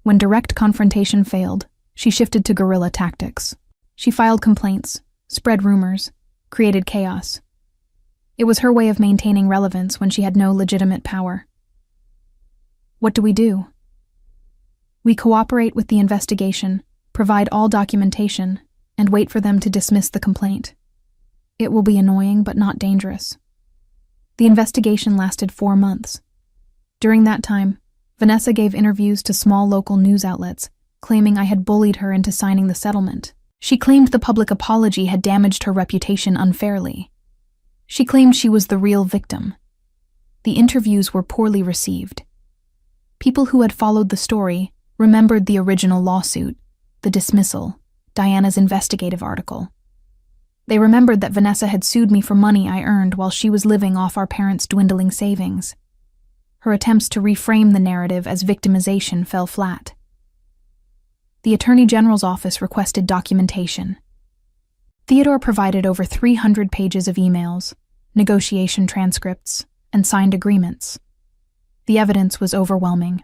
When direct confrontation failed, she shifted to guerrilla tactics. She filed complaints, spread rumors, created chaos. It was her way of maintaining relevance when she had no legitimate power. What do? We cooperate with the investigation, provide all documentation, and wait for them to dismiss the complaint. It will be annoying but not dangerous. The investigation lasted 4 months. During that time, Vanessa gave interviews to small local news outlets, claiming I had bullied her into signing the settlement. She claimed the public apology had damaged her reputation unfairly. She claimed she was the real victim. The interviews were poorly received. People who had followed the story remembered the original lawsuit, the dismissal, Diana's investigative article. They remembered that Vanessa had sued me for money I earned while she was living off our parents' dwindling savings. Her attempts to reframe the narrative as victimization fell flat. The Attorney General's office requested documentation. Theodore provided over 300 pages of emails, negotiation transcripts, and signed agreements. The evidence was overwhelming.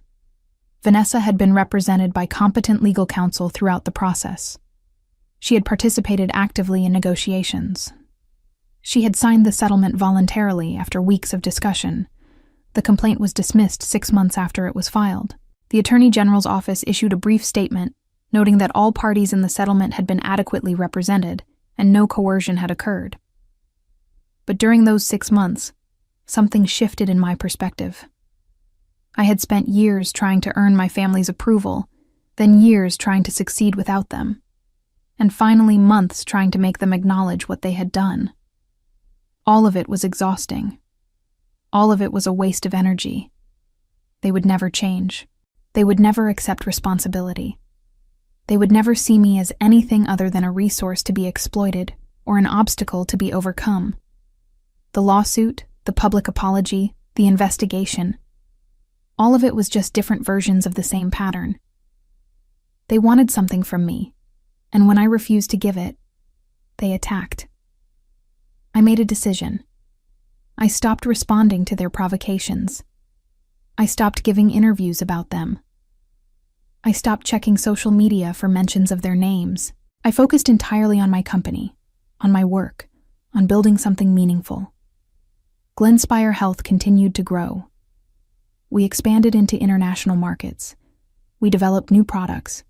Vanessa had been represented by competent legal counsel throughout the process. She had participated actively in negotiations. She had signed the settlement voluntarily after weeks of discussion. The complaint was dismissed 6 months after it was filed. The Attorney General's office issued a brief statement noting that all parties in the settlement had been adequately represented and no coercion had occurred. But during those 6 months, something shifted in my perspective. I had spent years trying to earn my family's approval, then years trying to succeed without them, and finally months trying to make them acknowledge what they had done. All of it was exhausting. All of it was a waste of energy. They would never change. They would never accept responsibility. They would never see me as anything other than a resource to be exploited or an obstacle to be overcome. The lawsuit, the public apology, the investigation, all of it was just different versions of the same pattern. They wanted something from me, and when I refused to give it, they attacked. I made a decision. I stopped responding to their provocations. I stopped giving interviews about them. I stopped checking social media for mentions of their names. I focused entirely on my company, on my work, on building something meaningful. Glenspire Health continued to grow. We expanded into international markets. We developed new products.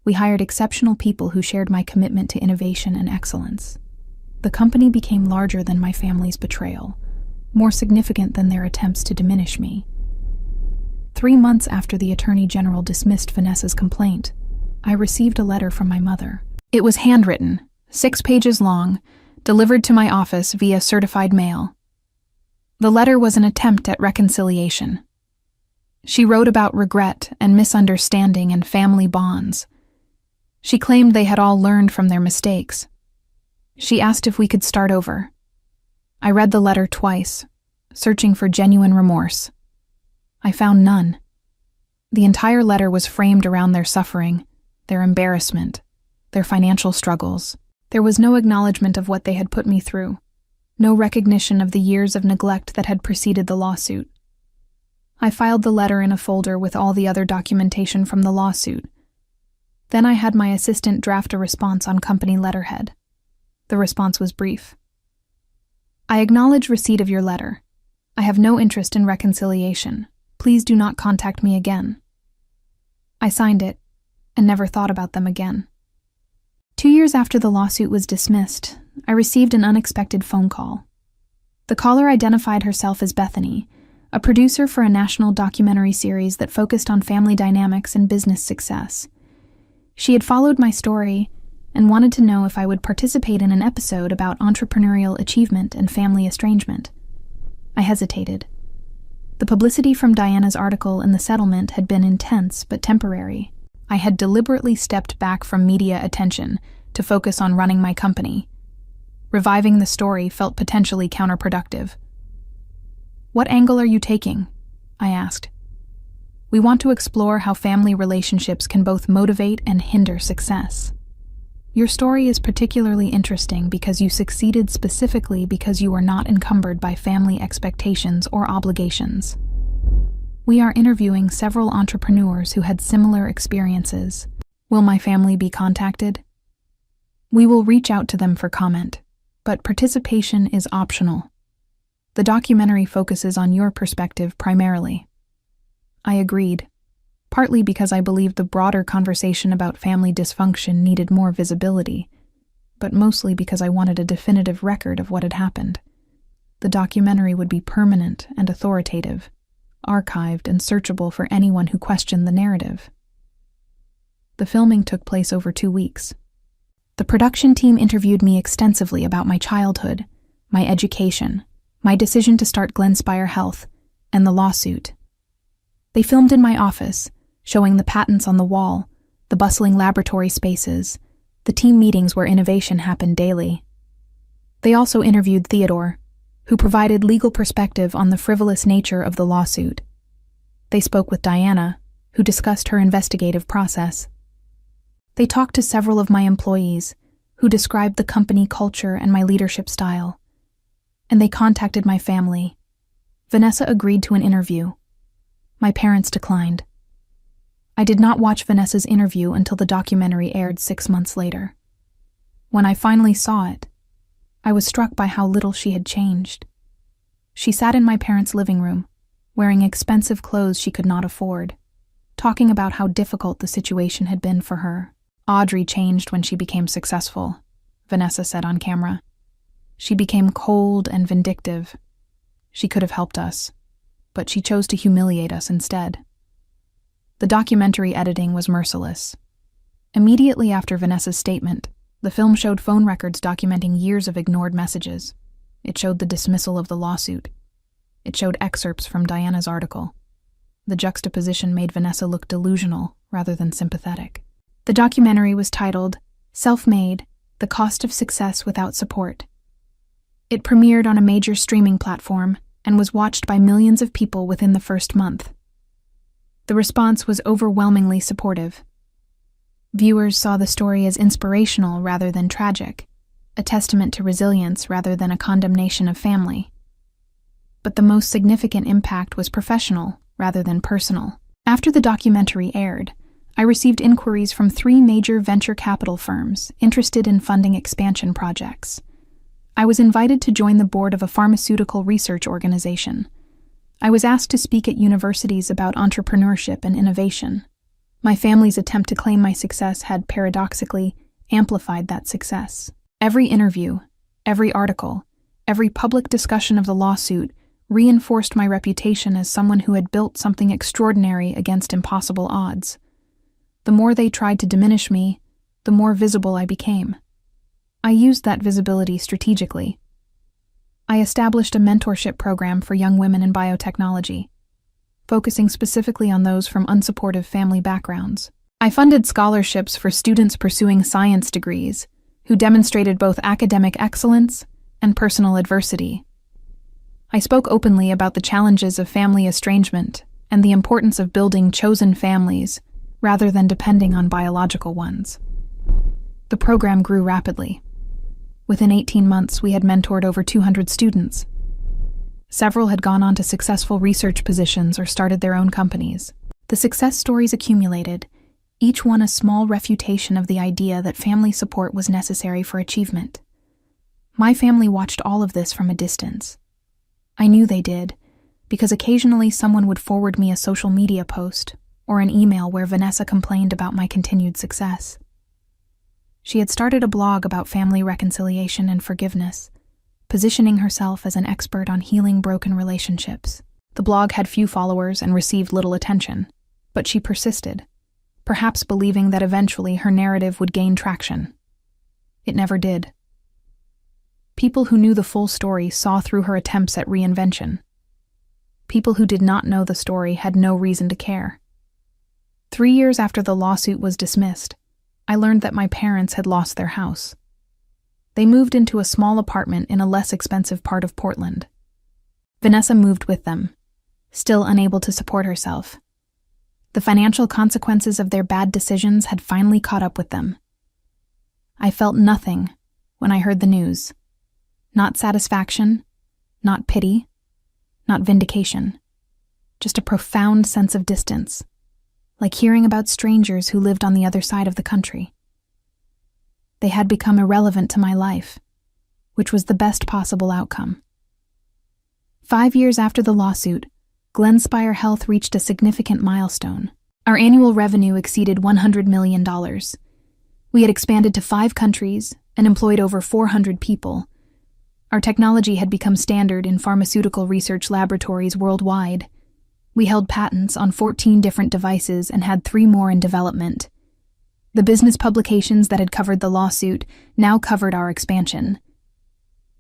We hired exceptional people who shared my commitment to innovation and excellence. The company became larger than my family's betrayal, more significant than their attempts to diminish me. 3 months after the Attorney General dismissed Vanessa's complaint, I received a letter from my mother. It was handwritten, 6 pages long, delivered to my office via certified mail. The letter was an attempt at reconciliation. She wrote about regret and misunderstanding and family bonds. She claimed they had all learned from their mistakes. She asked if we could start over. I read the letter twice, searching for genuine remorse. I found none. The entire letter was framed around their suffering, their embarrassment, their financial struggles. There was no acknowledgement of what they had put me through, no recognition of the years of neglect that had preceded the lawsuit. I filed the letter in a folder with all the other documentation from the lawsuit. Then I had my assistant draft a response on company letterhead. The response was brief. I acknowledge receipt of your letter. I have no interest in reconciliation. Please do not contact me again. I signed it and never thought about them again. 2 years after the lawsuit was dismissed, I received an unexpected phone call. The caller identified herself as Bethany, a producer for a national documentary series that focused on family dynamics and business success. She had followed my story and wanted to know if I would participate in an episode about entrepreneurial achievement and family estrangement. I hesitated. The publicity from Diana's article in the settlement had been intense but temporary. I had deliberately stepped back from media attention to focus on running my company. Reviving the story felt potentially counterproductive. "What angle are you taking?" I asked. "We want to explore how family relationships can both motivate and hinder success. Your story is particularly interesting because you succeeded specifically because you were not encumbered by family expectations or obligations. We are interviewing several entrepreneurs who had similar experiences. Will my family be contacted? We will reach out to them for comment, but participation is optional. The documentary focuses on your perspective primarily." I agreed, partly because I believed the broader conversation about family dysfunction needed more visibility, but mostly because I wanted a definitive record of what had happened. The documentary would be permanent and authoritative, archived and searchable for anyone who questioned the narrative. The filming took place over 2 weeks. The production team interviewed me extensively about my childhood, my education, my decision to start Glenspire Health, and the lawsuit. They filmed in my office, showing the patents on the wall, the bustling laboratory spaces, the team meetings where innovation happened daily. They also interviewed Theodore, who provided legal perspective on the frivolous nature of the lawsuit. They spoke with Diana, who discussed her investigative process. They talked to several of my employees, who described the company culture and my leadership style. And they contacted my family. Vanessa agreed to an interview. My parents declined. I did not watch Vanessa's interview until the documentary aired 6 months later. When I finally saw it, I was struck by how little she had changed. She sat in my parents' living room, wearing expensive clothes she could not afford, talking about how difficult the situation had been for her. "Audrey changed when she became successful," Vanessa said on camera. "She became cold and vindictive. She could have helped us, but she chose to humiliate us instead." The documentary editing was merciless. Immediately after Vanessa's statement, the film showed phone records documenting years of ignored messages. It showed the dismissal of the lawsuit. It showed excerpts from Diana's article. The juxtaposition made Vanessa look delusional rather than sympathetic. The documentary was titled "Self-Made: The Cost of Success Without Support." It premiered on a major streaming platform and was watched by millions of people within the first month. The response was overwhelmingly supportive. Viewers saw the story as inspirational rather than tragic, a testament to resilience rather than a condemnation of family. But the most significant impact was professional rather than personal. After the documentary aired, I received inquiries from 3 major venture capital firms interested in funding expansion projects. I was invited to join the board of a pharmaceutical research organization. I was asked to speak at universities about entrepreneurship and innovation. My family's attempt to claim my success had, paradoxically, amplified that success. Every interview, every article, every public discussion of the lawsuit reinforced my reputation as someone who had built something extraordinary against impossible odds. The more they tried to diminish me, the more visible I became. I used that visibility strategically. I established a mentorship program for young women in biotechnology, focusing specifically on those from unsupportive family backgrounds. I funded scholarships for students pursuing science degrees who demonstrated both academic excellence and personal adversity. I spoke openly about the challenges of family estrangement and the importance of building chosen families rather than depending on biological ones. The program grew rapidly. Within 18 months, we had mentored over 200 students. Several had gone on to successful research positions or started their own companies. The success stories accumulated, each one a small refutation of the idea that family support was necessary for achievement. My family watched all of this from a distance. I knew they did, because occasionally someone would forward me a social media post or an email where Vanessa complained about my continued success. She had started a blog about family reconciliation and forgiveness, positioning herself as an expert on healing broken relationships. The blog had few followers and received little attention, but she persisted, perhaps believing that eventually her narrative would gain traction. It never did. People who knew the full story saw through her attempts at reinvention. People who did not know the story had no reason to care. 3 years after the lawsuit was dismissed, I learned that my parents had lost their house. They moved into a small apartment in a less expensive part of Portland. Vanessa moved with them, still unable to support herself. The financial consequences of their bad decisions had finally caught up with them. I felt nothing when I heard the news. Not satisfaction, not pity, not vindication. Just a profound sense of distance, like hearing about strangers who lived on the other side of the country. They had become irrelevant to my life, which was the best possible outcome. 5 years after the lawsuit, Glenspire Health reached a significant milestone. Our annual revenue exceeded $100 million. We had expanded to 5 countries and employed over 400 people. Our technology had become standard in pharmaceutical research laboratories worldwide. We held patents on 14 different devices and had 3 more in development. The business publications that had covered the lawsuit now covered our expansion.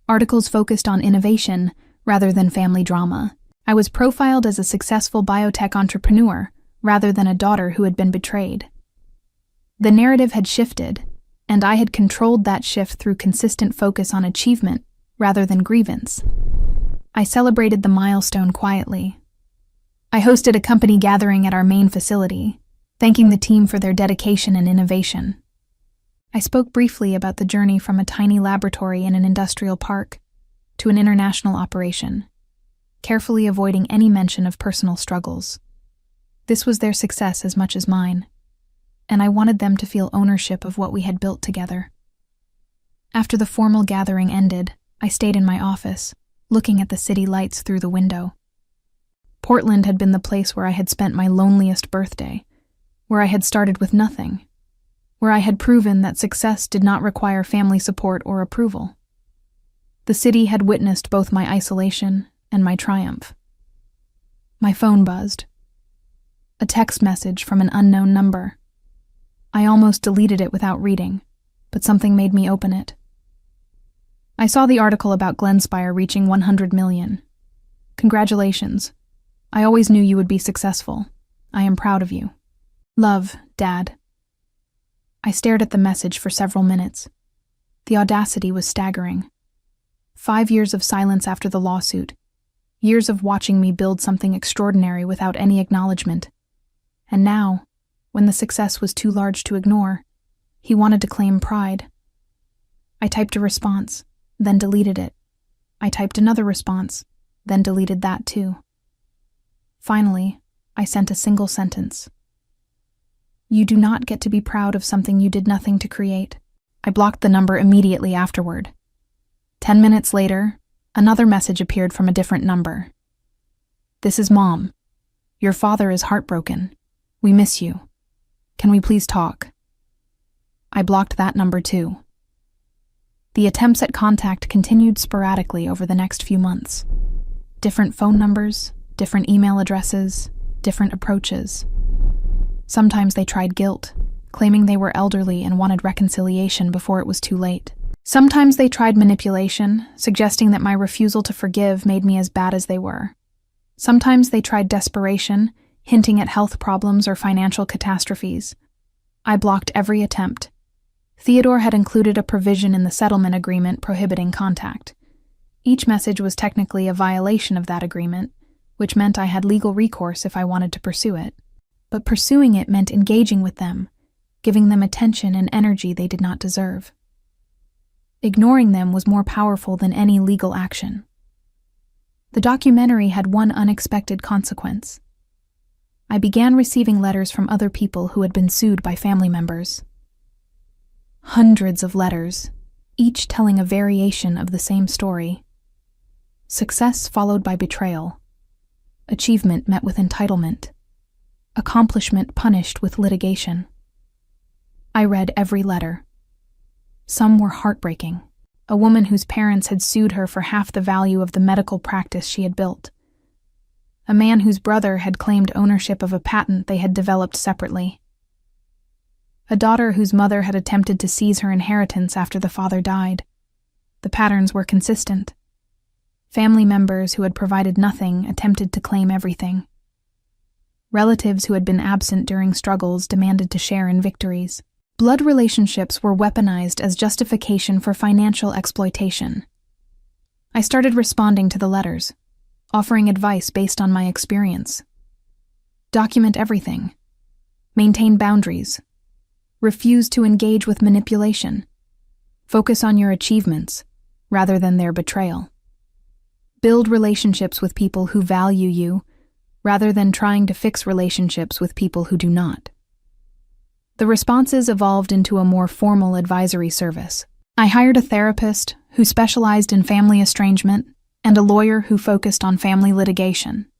Articles focused on innovation rather than family drama. I was profiled as a successful biotech entrepreneur rather than a daughter who had been betrayed. The narrative had shifted, and I had controlled that shift through consistent focus on achievement rather than grievance. I celebrated the milestone quietly. I hosted a company gathering at our main facility, thanking the team for their dedication and innovation. I spoke briefly about the journey from a tiny laboratory in an industrial park to an international operation, carefully avoiding any mention of personal struggles. This was their success as much as mine, and I wanted them to feel ownership of what we had built together. After the formal gathering ended, I stayed in my office, looking at the city lights through the window. Portland had been the place where I had spent my loneliest birthday, where I had started with nothing, where I had proven that success did not require family support or approval. The city had witnessed both my isolation and my triumph. My phone buzzed. A text message from an unknown number. I almost deleted it without reading, but something made me open it. I saw the article about Glenspire reaching 100 million. Congratulations. I always knew you would be successful. I am proud of you. Love, Dad. I stared at the message for several minutes. The audacity was staggering. 5 years of silence after the lawsuit. Years of watching me build something extraordinary without any acknowledgement. And now, when the success was too large to ignore, he wanted to claim pride. I typed a response, then deleted it. I typed another response, then deleted that too. Finally, I sent a single sentence. You do not get to be proud of something you did nothing to create. I blocked the number immediately afterward. 10 minutes later, another message appeared from a different number. This is Mom. Your father is heartbroken. We miss you. Can we please talk? I blocked that number too. The attempts at contact continued sporadically over the next few months. Different phone numbers, different email addresses, different approaches. Sometimes they tried guilt, claiming they were elderly and wanted reconciliation before it was too late. Sometimes they tried manipulation, suggesting that my refusal to forgive made me as bad as they were. Sometimes they tried desperation, hinting at health problems or financial catastrophes. I blocked every attempt. Theodore had included a provision in the settlement agreement prohibiting contact. Each message was technically a violation of that agreement, which meant I had legal recourse if I wanted to pursue it. But pursuing it meant engaging with them, giving them attention and energy they did not deserve. Ignoring them was more powerful than any legal action. The documentary had one unexpected consequence. I began receiving letters from other people who had been sued by family members. Hundreds of letters, each telling a variation of the same story. Success followed by betrayal. Achievement met with entitlement. Accomplishment punished with litigation. I read every letter. Some were heartbreaking. A woman whose parents had sued her for half the value of the medical practice she had built. A man whose brother had claimed ownership of a patent they had developed separately. A daughter whose mother had attempted to seize her inheritance after the father died. The patterns were consistent. Family members who had provided nothing attempted to claim everything. Relatives who had been absent during struggles demanded to share in victories. Blood relationships were weaponized as justification for financial exploitation. I started responding to the letters, offering advice based on my experience. Document everything. Maintain boundaries. Refuse to engage with manipulation. Focus on your achievements, rather than their betrayal. Build relationships with people who value you, rather than trying to fix relationships with people who do not. The responses evolved into a more formal advisory service. I hired a therapist who specialized in family estrangement and a lawyer who focused on family litigation.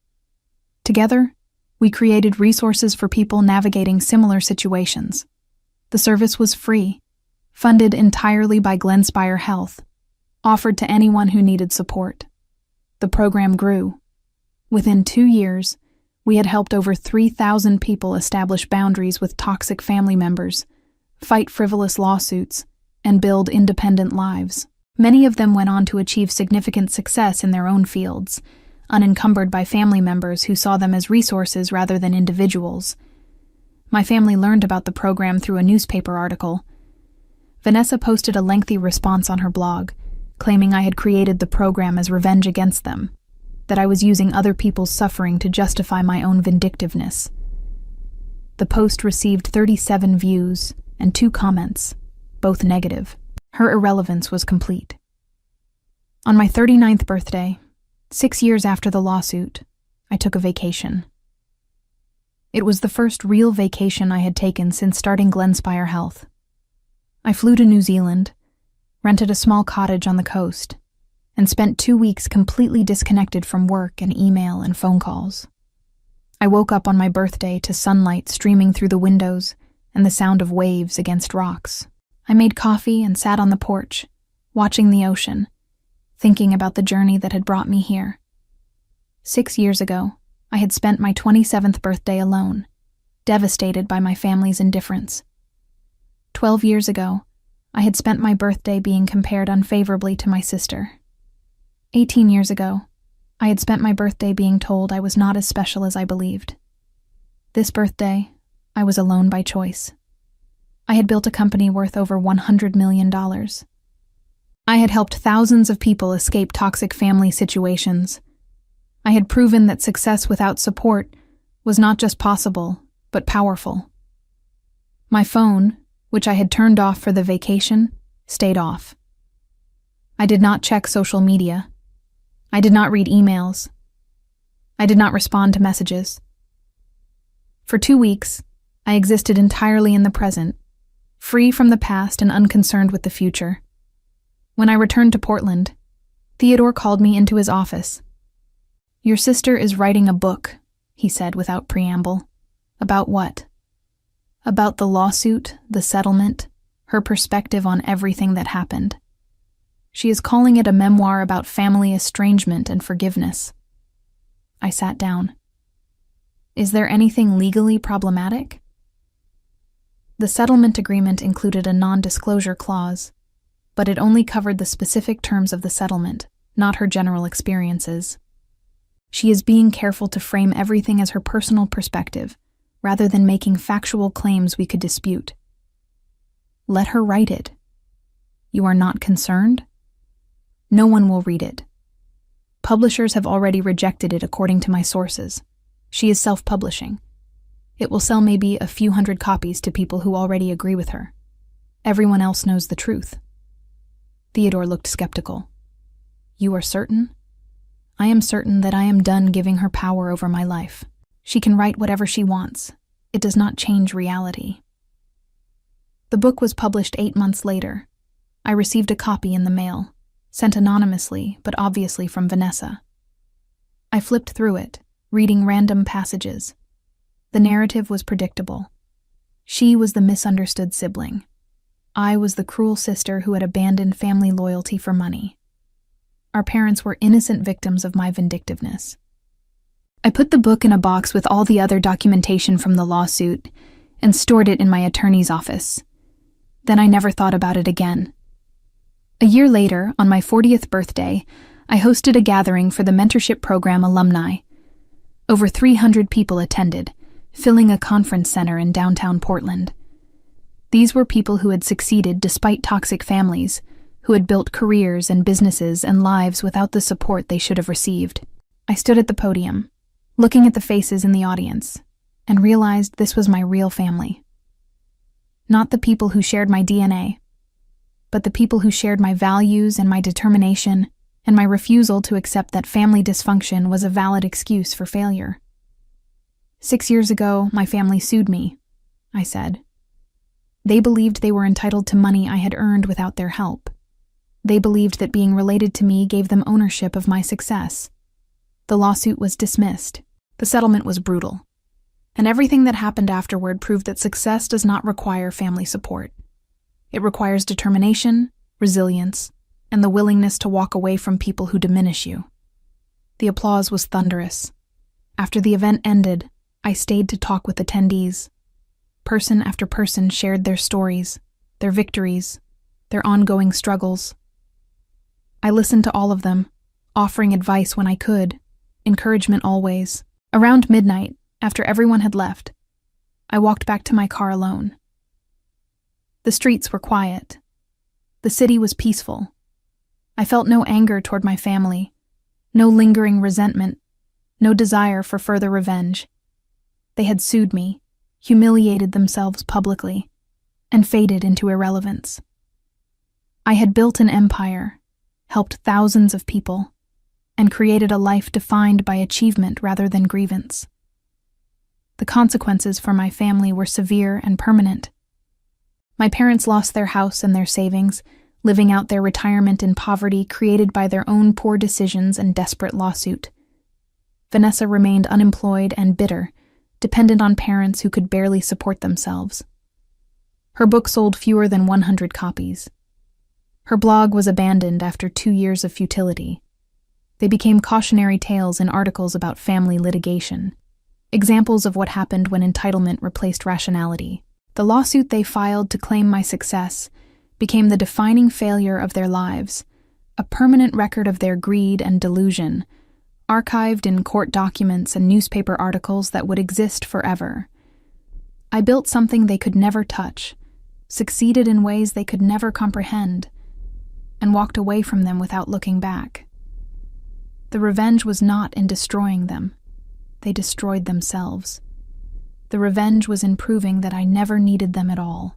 Together, we created resources for people navigating similar situations. The service was free, funded entirely by Glenspire Health, offered to anyone who needed support. The program grew. Within 2 years, we had helped over 3,000 people establish boundaries with toxic family members, fight frivolous lawsuits, and build independent lives. Many of them went on to achieve significant success in their own fields, unencumbered by family members who saw them as resources rather than individuals. My family learned about the program through a newspaper article. Vanessa posted a lengthy response on her blog, claiming I had created the program as revenge against them, that I was using other people's suffering to justify my own vindictiveness. The post received 37 views and 2 comments, both negative. Her irrelevance was complete. On my 39th birthday, 6 years after the lawsuit, I took a vacation. It was the first real vacation I had taken since starting Glenspire Health. I flew to New Zealand, rented a small cottage on the coast, and spent 2 weeks completely disconnected from work and email and phone calls. I woke up on my birthday to sunlight streaming through the windows and the sound of waves against rocks. I made coffee and sat on the porch, watching the ocean, thinking about the journey that had brought me here. 6 years ago, I had spent my 27th birthday alone, devastated by my family's indifference. 12 years ago, I had spent my birthday being compared unfavorably to my sister. 18 years ago, I had spent my birthday being told I was not as special as I believed. This birthday, I was alone by choice. I had built a company worth over $100 million. I had helped thousands of people escape toxic family situations. I had proven that success without support was not just possible, but powerful. My phone, which I had turned off for the vacation, stayed off. I did not check social media. I did not read emails. I did not respond to messages. For 2 weeks, I existed entirely in the present, free from the past and unconcerned with the future. When I returned to Portland, Theodore called me into his office. "Your sister is writing a book," he said without preamble. "About what?" "About the lawsuit, the settlement, her perspective on everything that happened. She is calling it a memoir about family estrangement and forgiveness." I sat down. "Is there anything legally problematic?" The settlement agreement included a non-disclosure clause, but it only covered the specific terms of the settlement, not her general experiences. She is being careful to frame everything as her personal perspective, rather than making factual claims we could dispute. Let her write it. You are not concerned? No one will read it. Publishers have already rejected it according to my sources. She is self-publishing. It will sell maybe a few hundred copies to people who already agree with her. Everyone else knows the truth. Theodore looked skeptical. "You are certain?" "I am certain that I am done giving her power over my life. She can write whatever she wants. It does not change reality." The book was published 8 months later. I received a copy in the mail, sent anonymously, but obviously from Vanessa. I flipped through it, reading random passages. The narrative was predictable. She was the misunderstood sibling. I was the cruel sister who had abandoned family loyalty for money. Our parents were innocent victims of my vindictiveness. I put the book in a box with all the other documentation from the lawsuit and stored it in my attorney's office. Then I never thought about it again. A year later, on my 40th birthday, I hosted a gathering for the mentorship program alumni. Over 300 people attended, filling a conference center in downtown Portland. These were people who had succeeded despite toxic families, who had built careers and businesses and lives without the support they should have received. I stood at the podium, looking at the faces in the audience, and realized this was my real family. Not the people who shared my DNA, but the people who shared my values and my determination and my refusal to accept that family dysfunction was a valid excuse for failure. 6 years ago, my family sued me, I said. They believed they were entitled to money I had earned without their help. They believed that being related to me gave them ownership of my success. The lawsuit was dismissed. The settlement was brutal. And everything that happened afterward proved that success does not require family support. It requires determination, resilience, and the willingness to walk away from people who diminish you. The applause was thunderous. After the event ended, I stayed to talk with attendees. Person after person shared their stories, their victories, their ongoing struggles. I listened to all of them, offering advice when I could, encouragement always. Around midnight, after everyone had left, I walked back to my car alone. The streets were quiet. The city was peaceful. I felt no anger toward my family, no lingering resentment, no desire for further revenge. They had sued me, humiliated themselves publicly, and faded into irrelevance. I had built an empire, helped thousands of people, and created a life defined by achievement rather than grievance. The consequences for my family were severe and permanent. My parents lost their house and their savings, living out their retirement in poverty created by their own poor decisions and desperate lawsuit. Vanessa remained unemployed and bitter, dependent on parents who could barely support themselves. Her book sold fewer than 100 copies. Her blog was abandoned after 2 years of futility. They became cautionary tales in articles about family litigation, examples of what happened when entitlement replaced rationality. The lawsuit they filed to claim my success became the defining failure of their lives, a permanent record of their greed and delusion, archived in court documents and newspaper articles that would exist forever. I built something they could never touch, succeeded in ways they could never comprehend, and walked away from them without looking back. The revenge was not in destroying them. They destroyed themselves. The revenge was in proving that I never needed them at all.